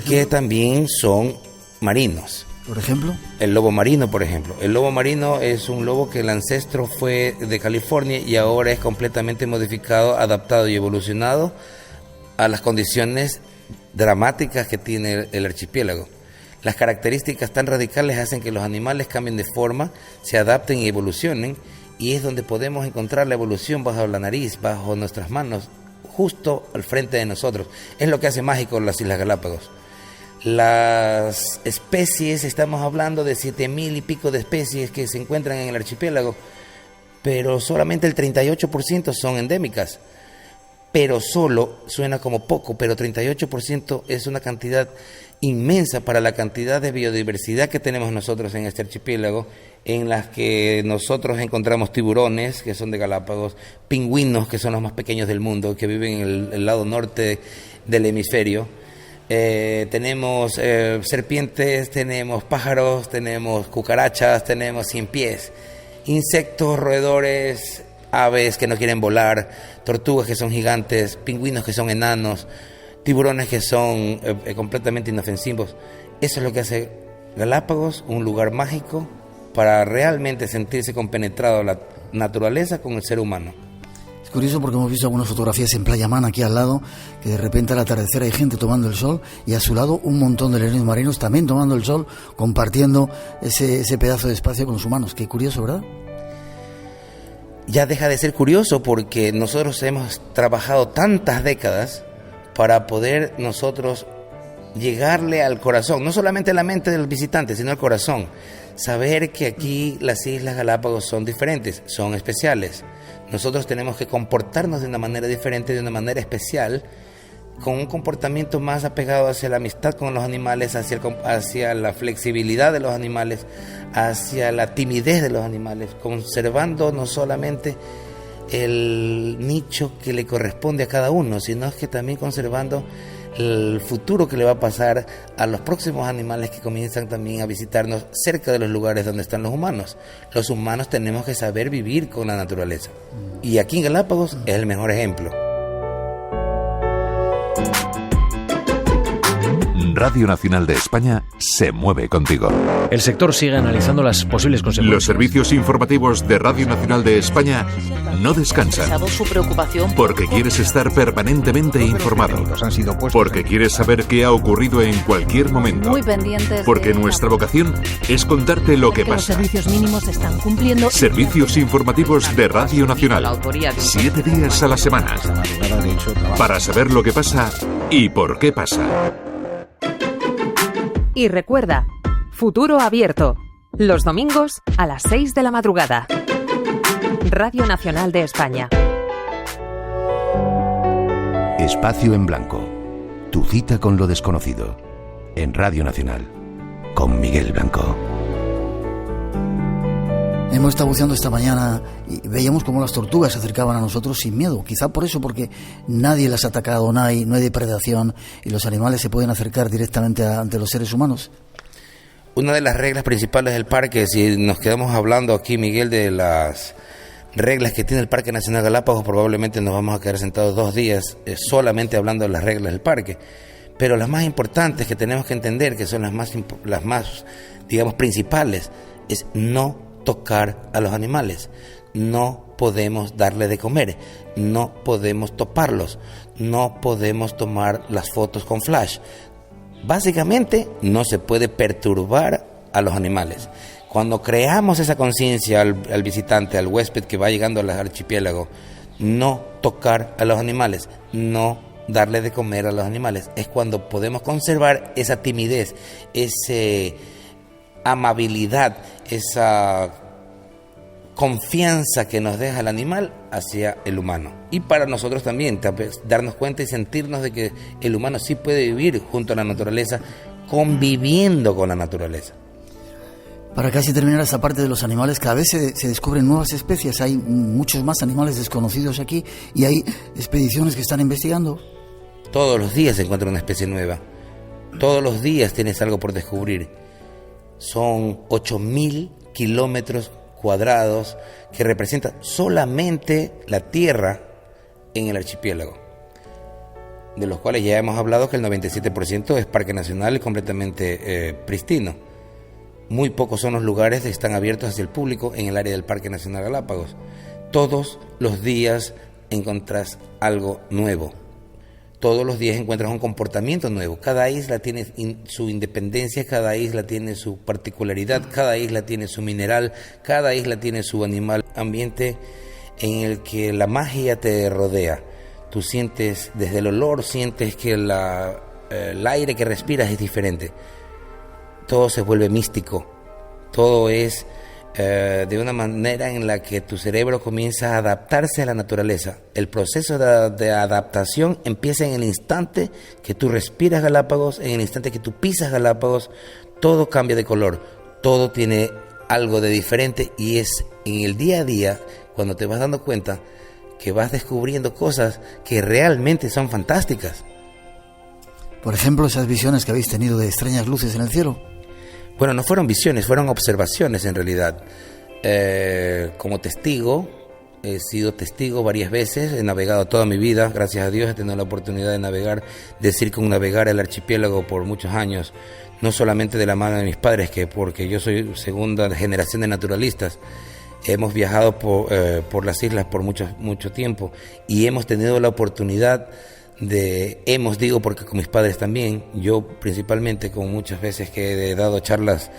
que también son marinos. ¿Por ejemplo? El lobo marino, por ejemplo. El lobo marino es un lobo que el ancestro fue de California y ahora es completamente modificado, adaptado y evolucionado a las condiciones dramáticas que tiene el archipiélago. Las características tan radicales hacen que los animales cambien de forma, se adapten y evolucionen, y es donde podemos encontrar la evolución bajo la nariz, bajo nuestras manos, justo al frente de nosotros. Es lo que hace mágico las Islas Galápagos. Las especies, estamos hablando de 7,000 y pico de especies que se encuentran en el archipiélago, pero solamente el 38% son endémicas. Pero solo, suena como poco, pero 38% es una cantidad inmensa para la cantidad de biodiversidad que tenemos nosotros en este archipiélago, en las que nosotros encontramos tiburones, que son de Galápagos, pingüinos, que son los más pequeños del mundo, que viven en el lado norte del hemisferio. Tenemos serpientes, tenemos pájaros, tenemos cucarachas, tenemos ciempiés, insectos, roedores, aves que no quieren volar, tortugas que son gigantes, pingüinos que son enanos, tiburones que son completamente inofensivos. Eso es lo que hace Galápagos un lugar mágico para realmente sentirse compenetrado la naturaleza con el ser humano. Es curioso porque hemos visto algunas fotografías en Playa Man, aquí al lado, que de repente al atardecer hay gente tomando el sol y a su lado un montón de leones marinos también tomando el sol, compartiendo ese pedazo de espacio con los humanos. Qué curioso, ¿verdad? Ya deja de ser curioso porque nosotros hemos trabajado tantas décadas para poder nosotros llegarle al corazón, no solamente a la mente del visitante, sino al corazón. Saber que aquí las Islas Galápagos son diferentes, son especiales. Nosotros tenemos que comportarnos de una manera diferente, de una manera especial, con un comportamiento más apegado hacia la amistad con los animales, hacia la flexibilidad de los animales, hacia la timidez de los animales, conservando no solamente el nicho que le corresponde a cada uno, sino que también conservando el futuro que le va a pasar a los próximos animales que comienzan también a visitarnos cerca de los lugares donde están los humanos. Los humanos tenemos que saber vivir con la naturaleza. Y aquí en Galápagos es el mejor ejemplo. Radio Nacional de España se mueve contigo. El sector sigue analizando las posibles consecuencias. Los servicios informativos de Radio Nacional de España no descansan. Porque quieres estar permanentemente informado. Porque quieres saber qué ha ocurrido en cualquier momento. Muy pendientes. Porque nuestra vocación es contarte lo que pasa. Los servicios mínimos se están cumpliendo. Servicios informativos de Radio Nacional. 7 días a la semana. Para saber lo que pasa y por qué pasa. Y recuerda, Futuro Abierto, los domingos a las 6 de la madrugada. Radio Nacional de España. Espacio en Blanco. Tu cita con lo desconocido. En Radio Nacional. Con Miguel Blanco. Hemos estado buceando esta mañana y veíamos cómo las tortugas se acercaban a nosotros sin miedo. Quizá por eso, porque nadie las ha atacado, no hay depredación y los animales se pueden acercar directamente ante los seres humanos. Una de las reglas principales del parque, si nos quedamos hablando aquí, Miguel, de las reglas que tiene el Parque Nacional Galápagos, probablemente nos vamos a quedar sentados 2 días solamente hablando de las reglas del parque. Pero las más importantes que tenemos que entender, que son las más digamos, principales, es no tocar a los animales. No podemos darle de comer, no podemos toparlos, no podemos tomar las fotos con flash. Básicamente no se puede perturbar a los animales. Cuando creamos esa conciencia al visitante, al huésped que va llegando al archipiélago, no tocar a los animales, no darle de comer a los animales, es cuando podemos conservar esa timidez, esa amabilidad, esa confianza que nos deja el animal hacia el humano. Y para nosotros también, darnos cuenta y sentirnos de que el humano sí puede vivir junto a la naturaleza, conviviendo con la naturaleza. Para casi terminar esta parte de los animales, cada vez se descubren nuevas especies, hay muchos más animales desconocidos aquí y hay expediciones que están investigando. Todos los días se encuentra una especie nueva, todos los días tienes algo por descubrir. Son 8.000 kilómetros cuadrados que representan solamente la tierra en el archipiélago, de los cuales ya hemos hablado que el 97% es parque nacional y completamente pristino. Muy pocos son los lugares que están abiertos hacia el público en el área del Parque Nacional Galápagos. Todos los días encontrás algo nuevo. Todos los días encuentras un comportamiento nuevo. Cada isla tiene su independencia, cada isla tiene su particularidad, cada isla tiene su mineral, cada isla tiene su animal. Ambiente en el que la magia te rodea. Tú sientes, desde el olor, sientes que el aire que respiras es diferente. Todo se vuelve místico. Todo es de una manera en la que tu cerebro comienza a adaptarse a la naturaleza. El proceso de adaptación empieza en el instante que tú respiras Galápagos, en el instante que tú pisas Galápagos, todo cambia de color, todo tiene algo de diferente y es en el día a día cuando te vas dando cuenta que vas descubriendo cosas que realmente son fantásticas. Por ejemplo, esas visiones que habéis tenido de extrañas luces en el cielo. Bueno, no fueron visiones, fueron observaciones en realidad. Como testigo, he sido testigo varias veces, he navegado toda mi vida, gracias a Dios he tenido la oportunidad de navegar, de circunnavegar el archipiélago por muchos años, no solamente de la mano de mis padres, que porque yo soy segunda generación de naturalistas, hemos viajado por las islas por mucho tiempo y hemos tenido la oportunidad digo porque con mis padres también, yo principalmente con muchas veces que he dado charlas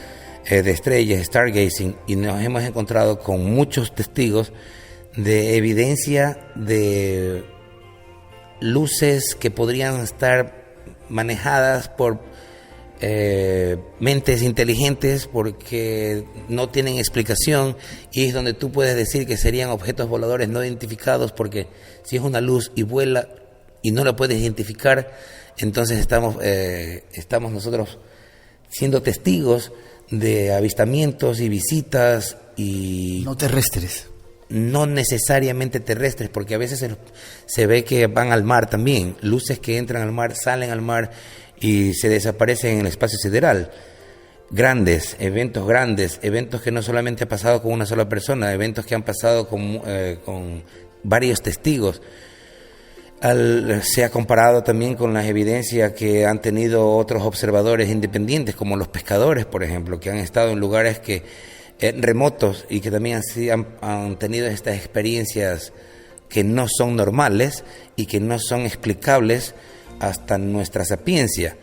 de estrellas, stargazing, y nos hemos encontrado con muchos testigos de evidencia de luces que podrían estar manejadas por mentes inteligentes porque no tienen explicación, y es donde tú puedes decir que serían objetos voladores no identificados, porque si es una luz y vuela y no la puedes identificar, entonces estamos nosotros siendo testigos de avistamientos y visitas y no terrestres. no necesariamente terrestres, porque a veces se ve que van al mar también, luces que entran al mar, salen al mar y se desaparecen en el espacio sideral. Grandes, eventos que no solamente ha pasado con una sola persona, eventos que han pasado con varios testigos. Se ha comparado también con las evidencias que han tenido otros observadores independientes, como los pescadores, por ejemplo, que han estado en lugares remotos y que también han tenido estas experiencias que no son normales y que no son explicables hasta nuestra sapiencia.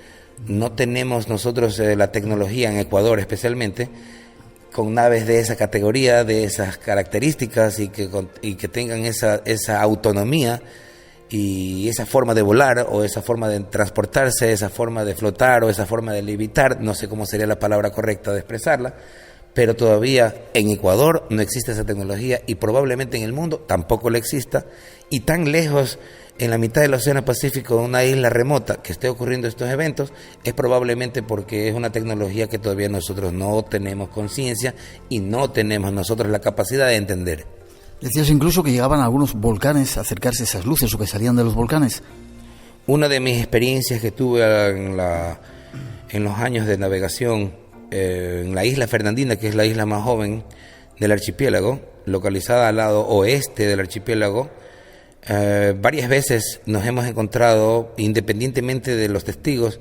No tenemos nosotros la tecnología en Ecuador especialmente con naves de esa categoría, de esas características y que tengan esa autonomía y esa forma de volar o esa forma de transportarse, esa forma de flotar o esa forma de levitar, no sé cómo sería la palabra correcta de expresarla, pero todavía en Ecuador no existe esa tecnología y probablemente en el mundo tampoco la exista, y tan lejos en la mitad del Océano Pacífico, una isla remota, que esté ocurriendo estos eventos, es probablemente porque es una tecnología que todavía nosotros no tenemos conciencia y no tenemos nosotros la capacidad de entender. Decías incluso que llegaban a algunos volcanes a acercarse a esas luces o que salían de los volcanes. Una de mis experiencias que tuve en los años de navegación en la isla Fernandina, que es la isla más joven del archipiélago, localizada al lado oeste del archipiélago, varias veces nos hemos encontrado, independientemente de los testigos,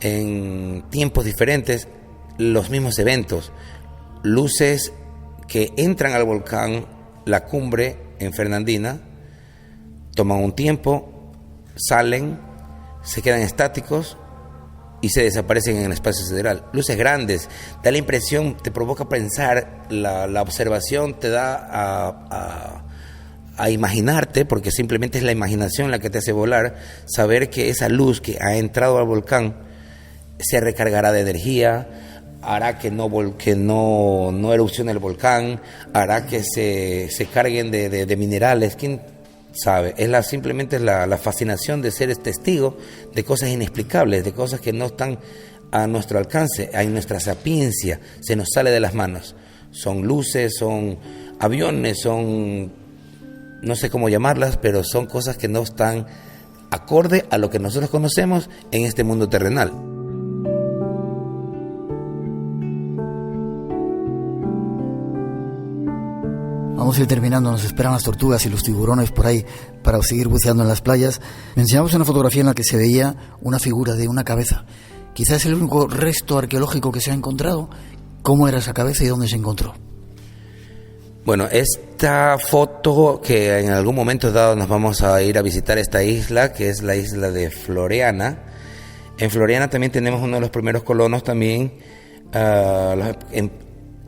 en tiempos diferentes, los mismos eventos, luces que entran al volcán, la cumbre en Fernandina, toman un tiempo, salen, se quedan estáticos y se desaparecen en el espacio sideral. Luces grandes, da la impresión, te provoca pensar, la observación te da a imaginarte, porque simplemente es la imaginación la que te hace volar, saber que esa luz que ha entrado al volcán se recargará de energía, hará que no erupcione el volcán, hará que se carguen de minerales, quién sabe. Simplemente es la fascinación de ser testigo de cosas inexplicables, de cosas que no están a nuestro alcance, en nuestra sapiencia, se nos sale de las manos. Son luces, son aviones, son, no sé cómo llamarlas, pero son cosas que no están acorde a lo que nosotros conocemos en este mundo terrenal. Vamos a ir terminando, nos esperan las tortugas y los tiburones por ahí para seguir buceando en las playas. Me enseñamos una fotografía en la que se veía una figura de una cabeza. Quizás es el único resto arqueológico que se ha encontrado. ¿Cómo era esa cabeza y dónde se encontró? Bueno, esta foto, que en algún momento dado nos vamos a ir a visitar esta isla, que es la isla de Floreana. En Floreana también tenemos uno de los primeros colonos también,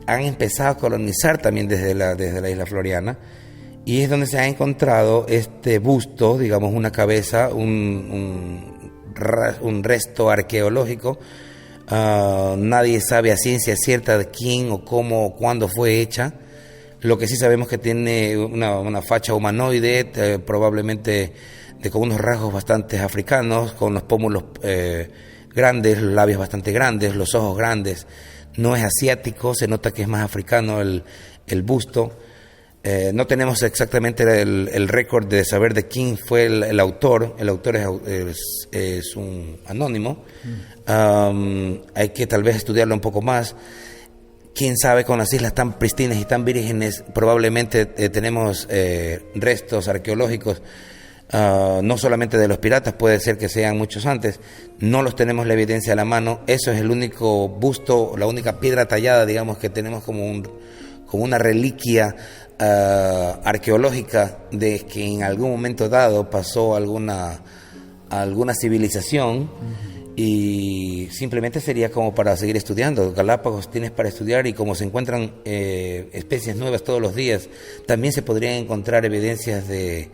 han empezado a colonizar también desde la isla Floreana, y es donde se ha encontrado este busto, digamos una cabeza, un resto arqueológico. Nadie sabe a ciencia cierta de quién o cómo o cuándo fue hecha. Lo que sí sabemos que tiene una facha humanoide, probablemente con unos rasgos bastante africanos, con los pómulos grandes, los labios bastante grandes, los ojos grandes. No es asiático, se nota que es más africano el busto. No tenemos exactamente el récord de saber de quién fue el autor. El autor es un anónimo. Hay que tal vez estudiarlo un poco más. Quién sabe, con las islas tan pristinas y tan vírgenes, probablemente tenemos restos arqueológicos, no solamente de los piratas, puede ser que sean muchos antes. No los tenemos la evidencia a la mano. Eso es el único busto, la única piedra tallada, digamos, que tenemos como una reliquia arqueológica de que en algún momento dado pasó alguna civilización. Y simplemente sería como para seguir estudiando. Galápagos tienes para estudiar, y como se encuentran especies nuevas todos los días, también se podrían encontrar evidencias de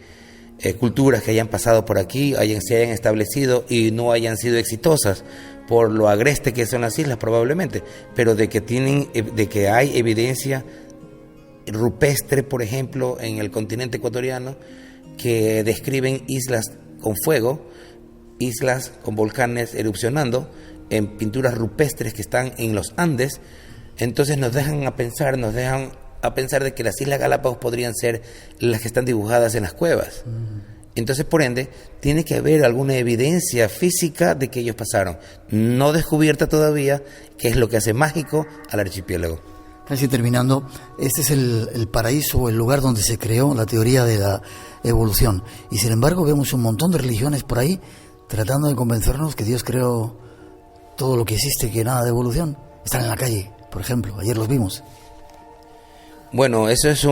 culturas que hayan pasado por aquí, se hayan establecido y no hayan sido exitosas por lo agreste que son las islas probablemente, pero de que hay evidencia rupestre, por ejemplo, en el continente ecuatoriano, que describen islas con fuego, islas con volcanes erupcionando, en pinturas rupestres que están en los Andes. Entonces nos dejan a pensar, nos dejan a pensar de que las Islas Galápagos podrían ser las que están dibujadas en las cuevas. Entonces, por ende, tiene que haber alguna evidencia física de que ellos pasaron, no descubierta todavía, que es lo que hace mágico al archipiélago. Casi terminando, este es el paraíso, el lugar donde se creó la teoría de la evolución. Y sin embargo vemos un montón de religiones por ahí tratando de convencernos que Dios creó todo lo que existe, que nada de evolución. Están en la calle, por ejemplo, ayer los vimos. Bueno, eso es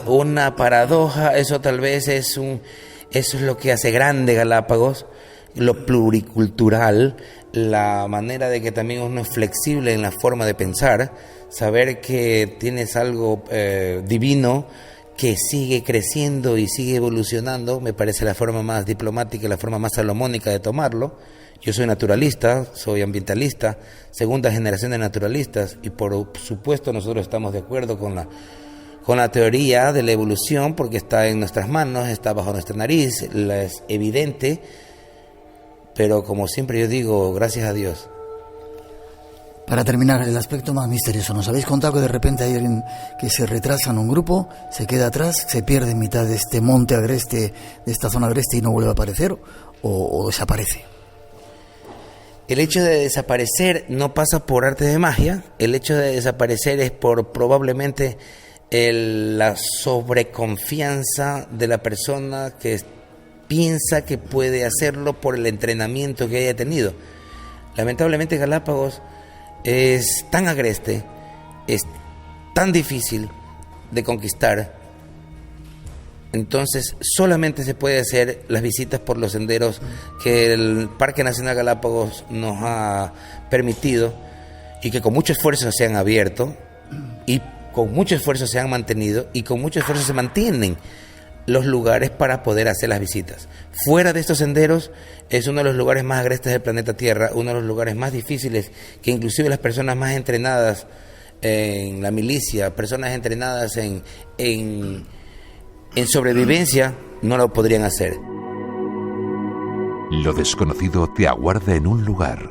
una paradoja, eso tal vez eso es lo que hace grande Galápagos, lo pluricultural, la manera de que también uno es flexible en la forma de pensar, saber que tienes algo divino que sigue creciendo y sigue evolucionando, me parece la forma más diplomática y la forma más salomónica de tomarlo. Yo soy naturalista, soy ambientalista, segunda generación de naturalistas, y por supuesto nosotros estamos de acuerdo con la teoría de la evolución, porque está en nuestras manos, está bajo nuestra nariz, es evidente, pero como siempre yo digo, gracias a Dios. Para terminar, el aspecto más misterioso, ¿nos habéis contado que de repente hay alguien que se retrasa en un grupo, se queda atrás, se pierde en mitad de este monte agreste, de esta zona agreste, y no vuelve a aparecer, o desaparece? El hecho de desaparecer no pasa por arte de magia, el hecho de desaparecer es por probablemente la sobreconfianza de la persona que piensa que puede hacerlo por el entrenamiento que haya tenido. Lamentablemente Galápagos es tan agreste, es tan difícil de conquistar, entonces solamente se puede hacer las visitas por los senderos que el Parque Nacional Galápagos nos ha permitido y que con mucho esfuerzo se han abierto y con mucho esfuerzo se han mantenido y con mucho esfuerzo se mantienen los lugares para poder hacer las visitas. Fuera de estos senderos es uno de los lugares más agrestes del planeta Tierra, uno de los lugares más difíciles que inclusive las personas más entrenadas en la milicia, personas entrenadas en sobrevivencia, no lo podrían hacer. Lo desconocido te aguarda en un lugar.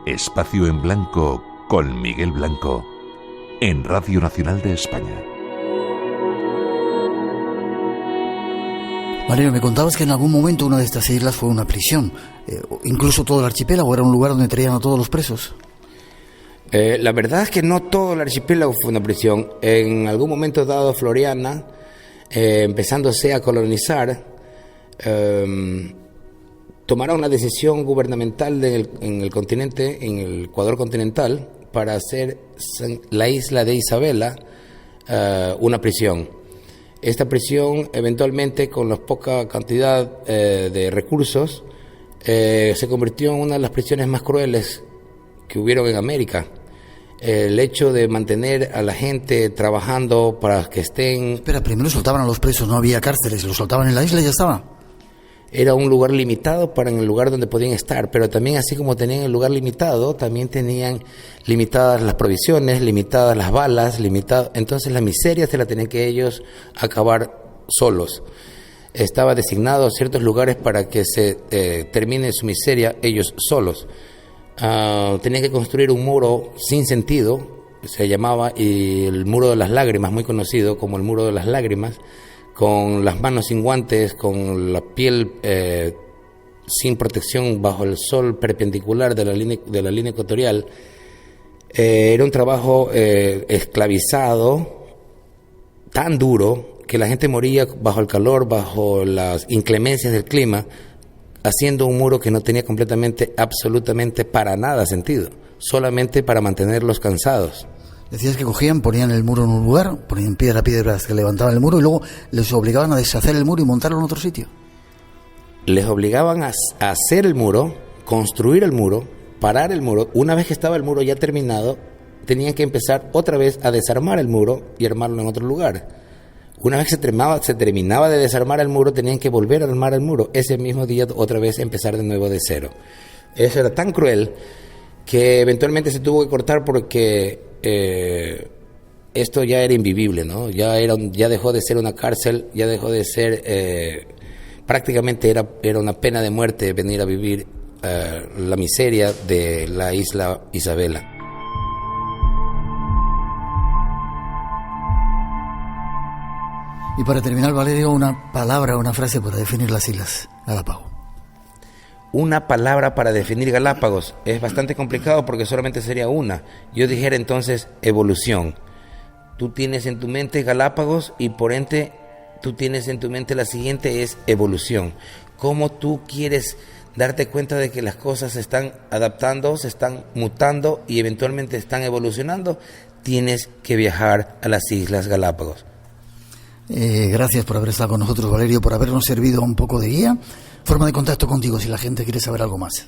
Espacio en Blanco con Miguel Blanco en Radio Nacional de España. Mario, me contabas que en algún momento una de estas islas fue una prisión, incluso todo el archipiélago era un lugar donde traían a todos los presos. La verdad es que no todo el archipiélago fue una prisión. En algún momento dado Floriana, empezándose a colonizar, tomaron la decisión gubernamental en el continente, en el Ecuador continental, para hacer la isla de Isabela una prisión. Esta prisión, eventualmente, con la poca cantidad de recursos, se convirtió en una de las prisiones más crueles que hubieron en América. El hecho de mantener a la gente trabajando para que estén... Espera, primero soltaban a los presos, no había cárceles, los soltaban en la isla y ya estaba. Era un lugar limitado para el lugar donde podían estar, pero también así como tenían el lugar limitado, también tenían limitadas las provisiones, limitadas las balas, entonces la miseria se la tenían que ellos acabar solos. Estaba designado ciertos lugares para que se termine su miseria ellos solos. Tenían que construir un muro sin sentido, se llamaba, y el muro de las lágrimas, muy conocido como el muro de las lágrimas, con las manos sin guantes, con la piel sin protección bajo el sol perpendicular de la línea ecuatorial. Era un trabajo esclavizado, tan duro, que la gente moría bajo el calor, bajo las inclemencias del clima, haciendo un muro que no tenía absolutamente para nada sentido, solamente para mantenerlos cansados. Decías que cogían, ponían el muro en un lugar, ponían piedras que levantaban el muro y luego les obligaban a deshacer el muro y montarlo en otro sitio. Les obligaban a hacer el muro, construir el muro, parar el muro. Una vez que estaba el muro ya terminado, tenían que empezar otra vez a desarmar el muro y armarlo en otro lugar. Una vez que se terminaba de desarmar el muro, tenían que volver a armar el muro. Ese mismo día otra vez empezar de nuevo de cero. Eso era tan cruel que eventualmente se tuvo que cortar porque esto ya era invivible, ¿no? Ya dejó de ser una cárcel, ya dejó de ser... prácticamente era una pena de muerte venir a vivir la miseria de la isla Isabela. Y para terminar, Valerio, una palabra, una frase para definir las Islas Galápagos. Una palabra para definir Galápagos es bastante complicado porque solamente sería una. Yo dijera entonces evolución. Tú tienes en tu mente Galápagos y por ende tú tienes en tu mente la siguiente, es evolución. ¿Cómo tú quieres darte cuenta de que las cosas se están adaptando, se están mutando y eventualmente están evolucionando? Tienes que viajar a las Islas Galápagos. Gracias por haber estado con nosotros, Valerio, por habernos servido un poco de guía. Forma de contacto contigo si la gente quiere saber algo más.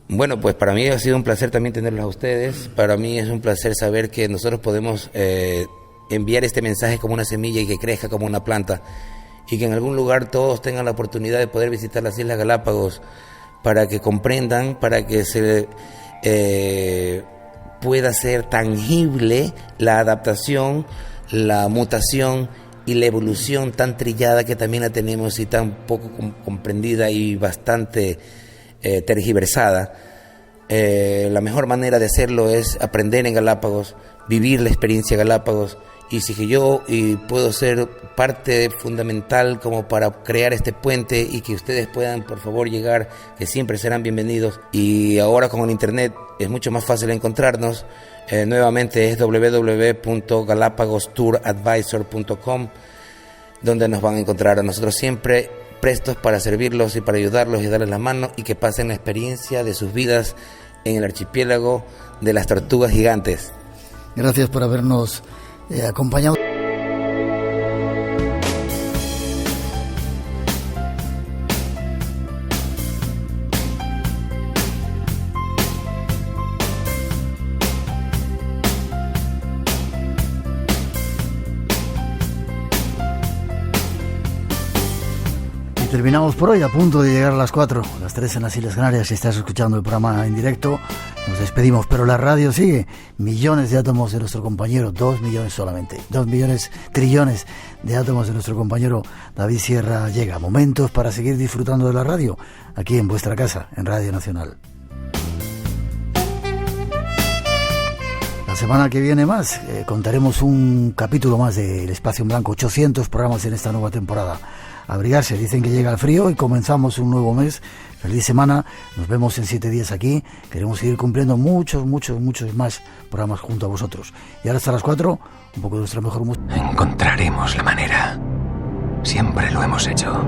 Bueno, pues para mí ha sido un placer también tenerlos a ustedes. Para mí es un placer saber que nosotros podemos enviar este mensaje como una semilla y que crezca como una planta, y que en algún lugar todos tengan la oportunidad de poder visitar las Islas Galápagos para que comprendan, para que se pueda ser tangible la adaptación, la mutación y la evolución tan trillada que también la tenemos y tan poco comprendida y bastante tergiversada. La mejor manera de hacerlo es aprender en Galápagos, vivir la experiencia Galápagos, y si que yo puedo ser parte fundamental como para crear este puente y que ustedes puedan por favor llegar, que siempre serán bienvenidos. Y ahora con el internet es mucho más fácil encontrarnos. Nuevamente es www.galapagostouradvisor.com, donde nos van a encontrar a nosotros siempre prestos para servirlos y para ayudarlos y darles la mano y que pasen la experiencia de sus vidas en el archipiélago de las tortugas gigantes. Gracias por habernos acompañado. Terminamos por hoy, a punto de llegar a las 4, las 3 en las Islas Canarias. Si estás escuchando el programa en directo, nos despedimos, pero la radio sigue. Millones de átomos de nuestro compañero, 2 millones solamente, 2 millones, trillones de átomos de nuestro compañero David Sierra llega. Momentos para seguir disfrutando de la radio, aquí en vuestra casa, en Radio Nacional. La semana que viene más, contaremos un capítulo más del Espacio en Blanco, 800 programas en esta nueva temporada. Abrigarse, dicen que llega el frío y comenzamos un nuevo mes. Feliz semana, nos vemos en 7 días aquí. Queremos seguir cumpliendo muchos más programas junto a vosotros. Y ahora hasta las 4, un poco de nuestra mejor música. Encontraremos la manera. Siempre lo hemos hecho.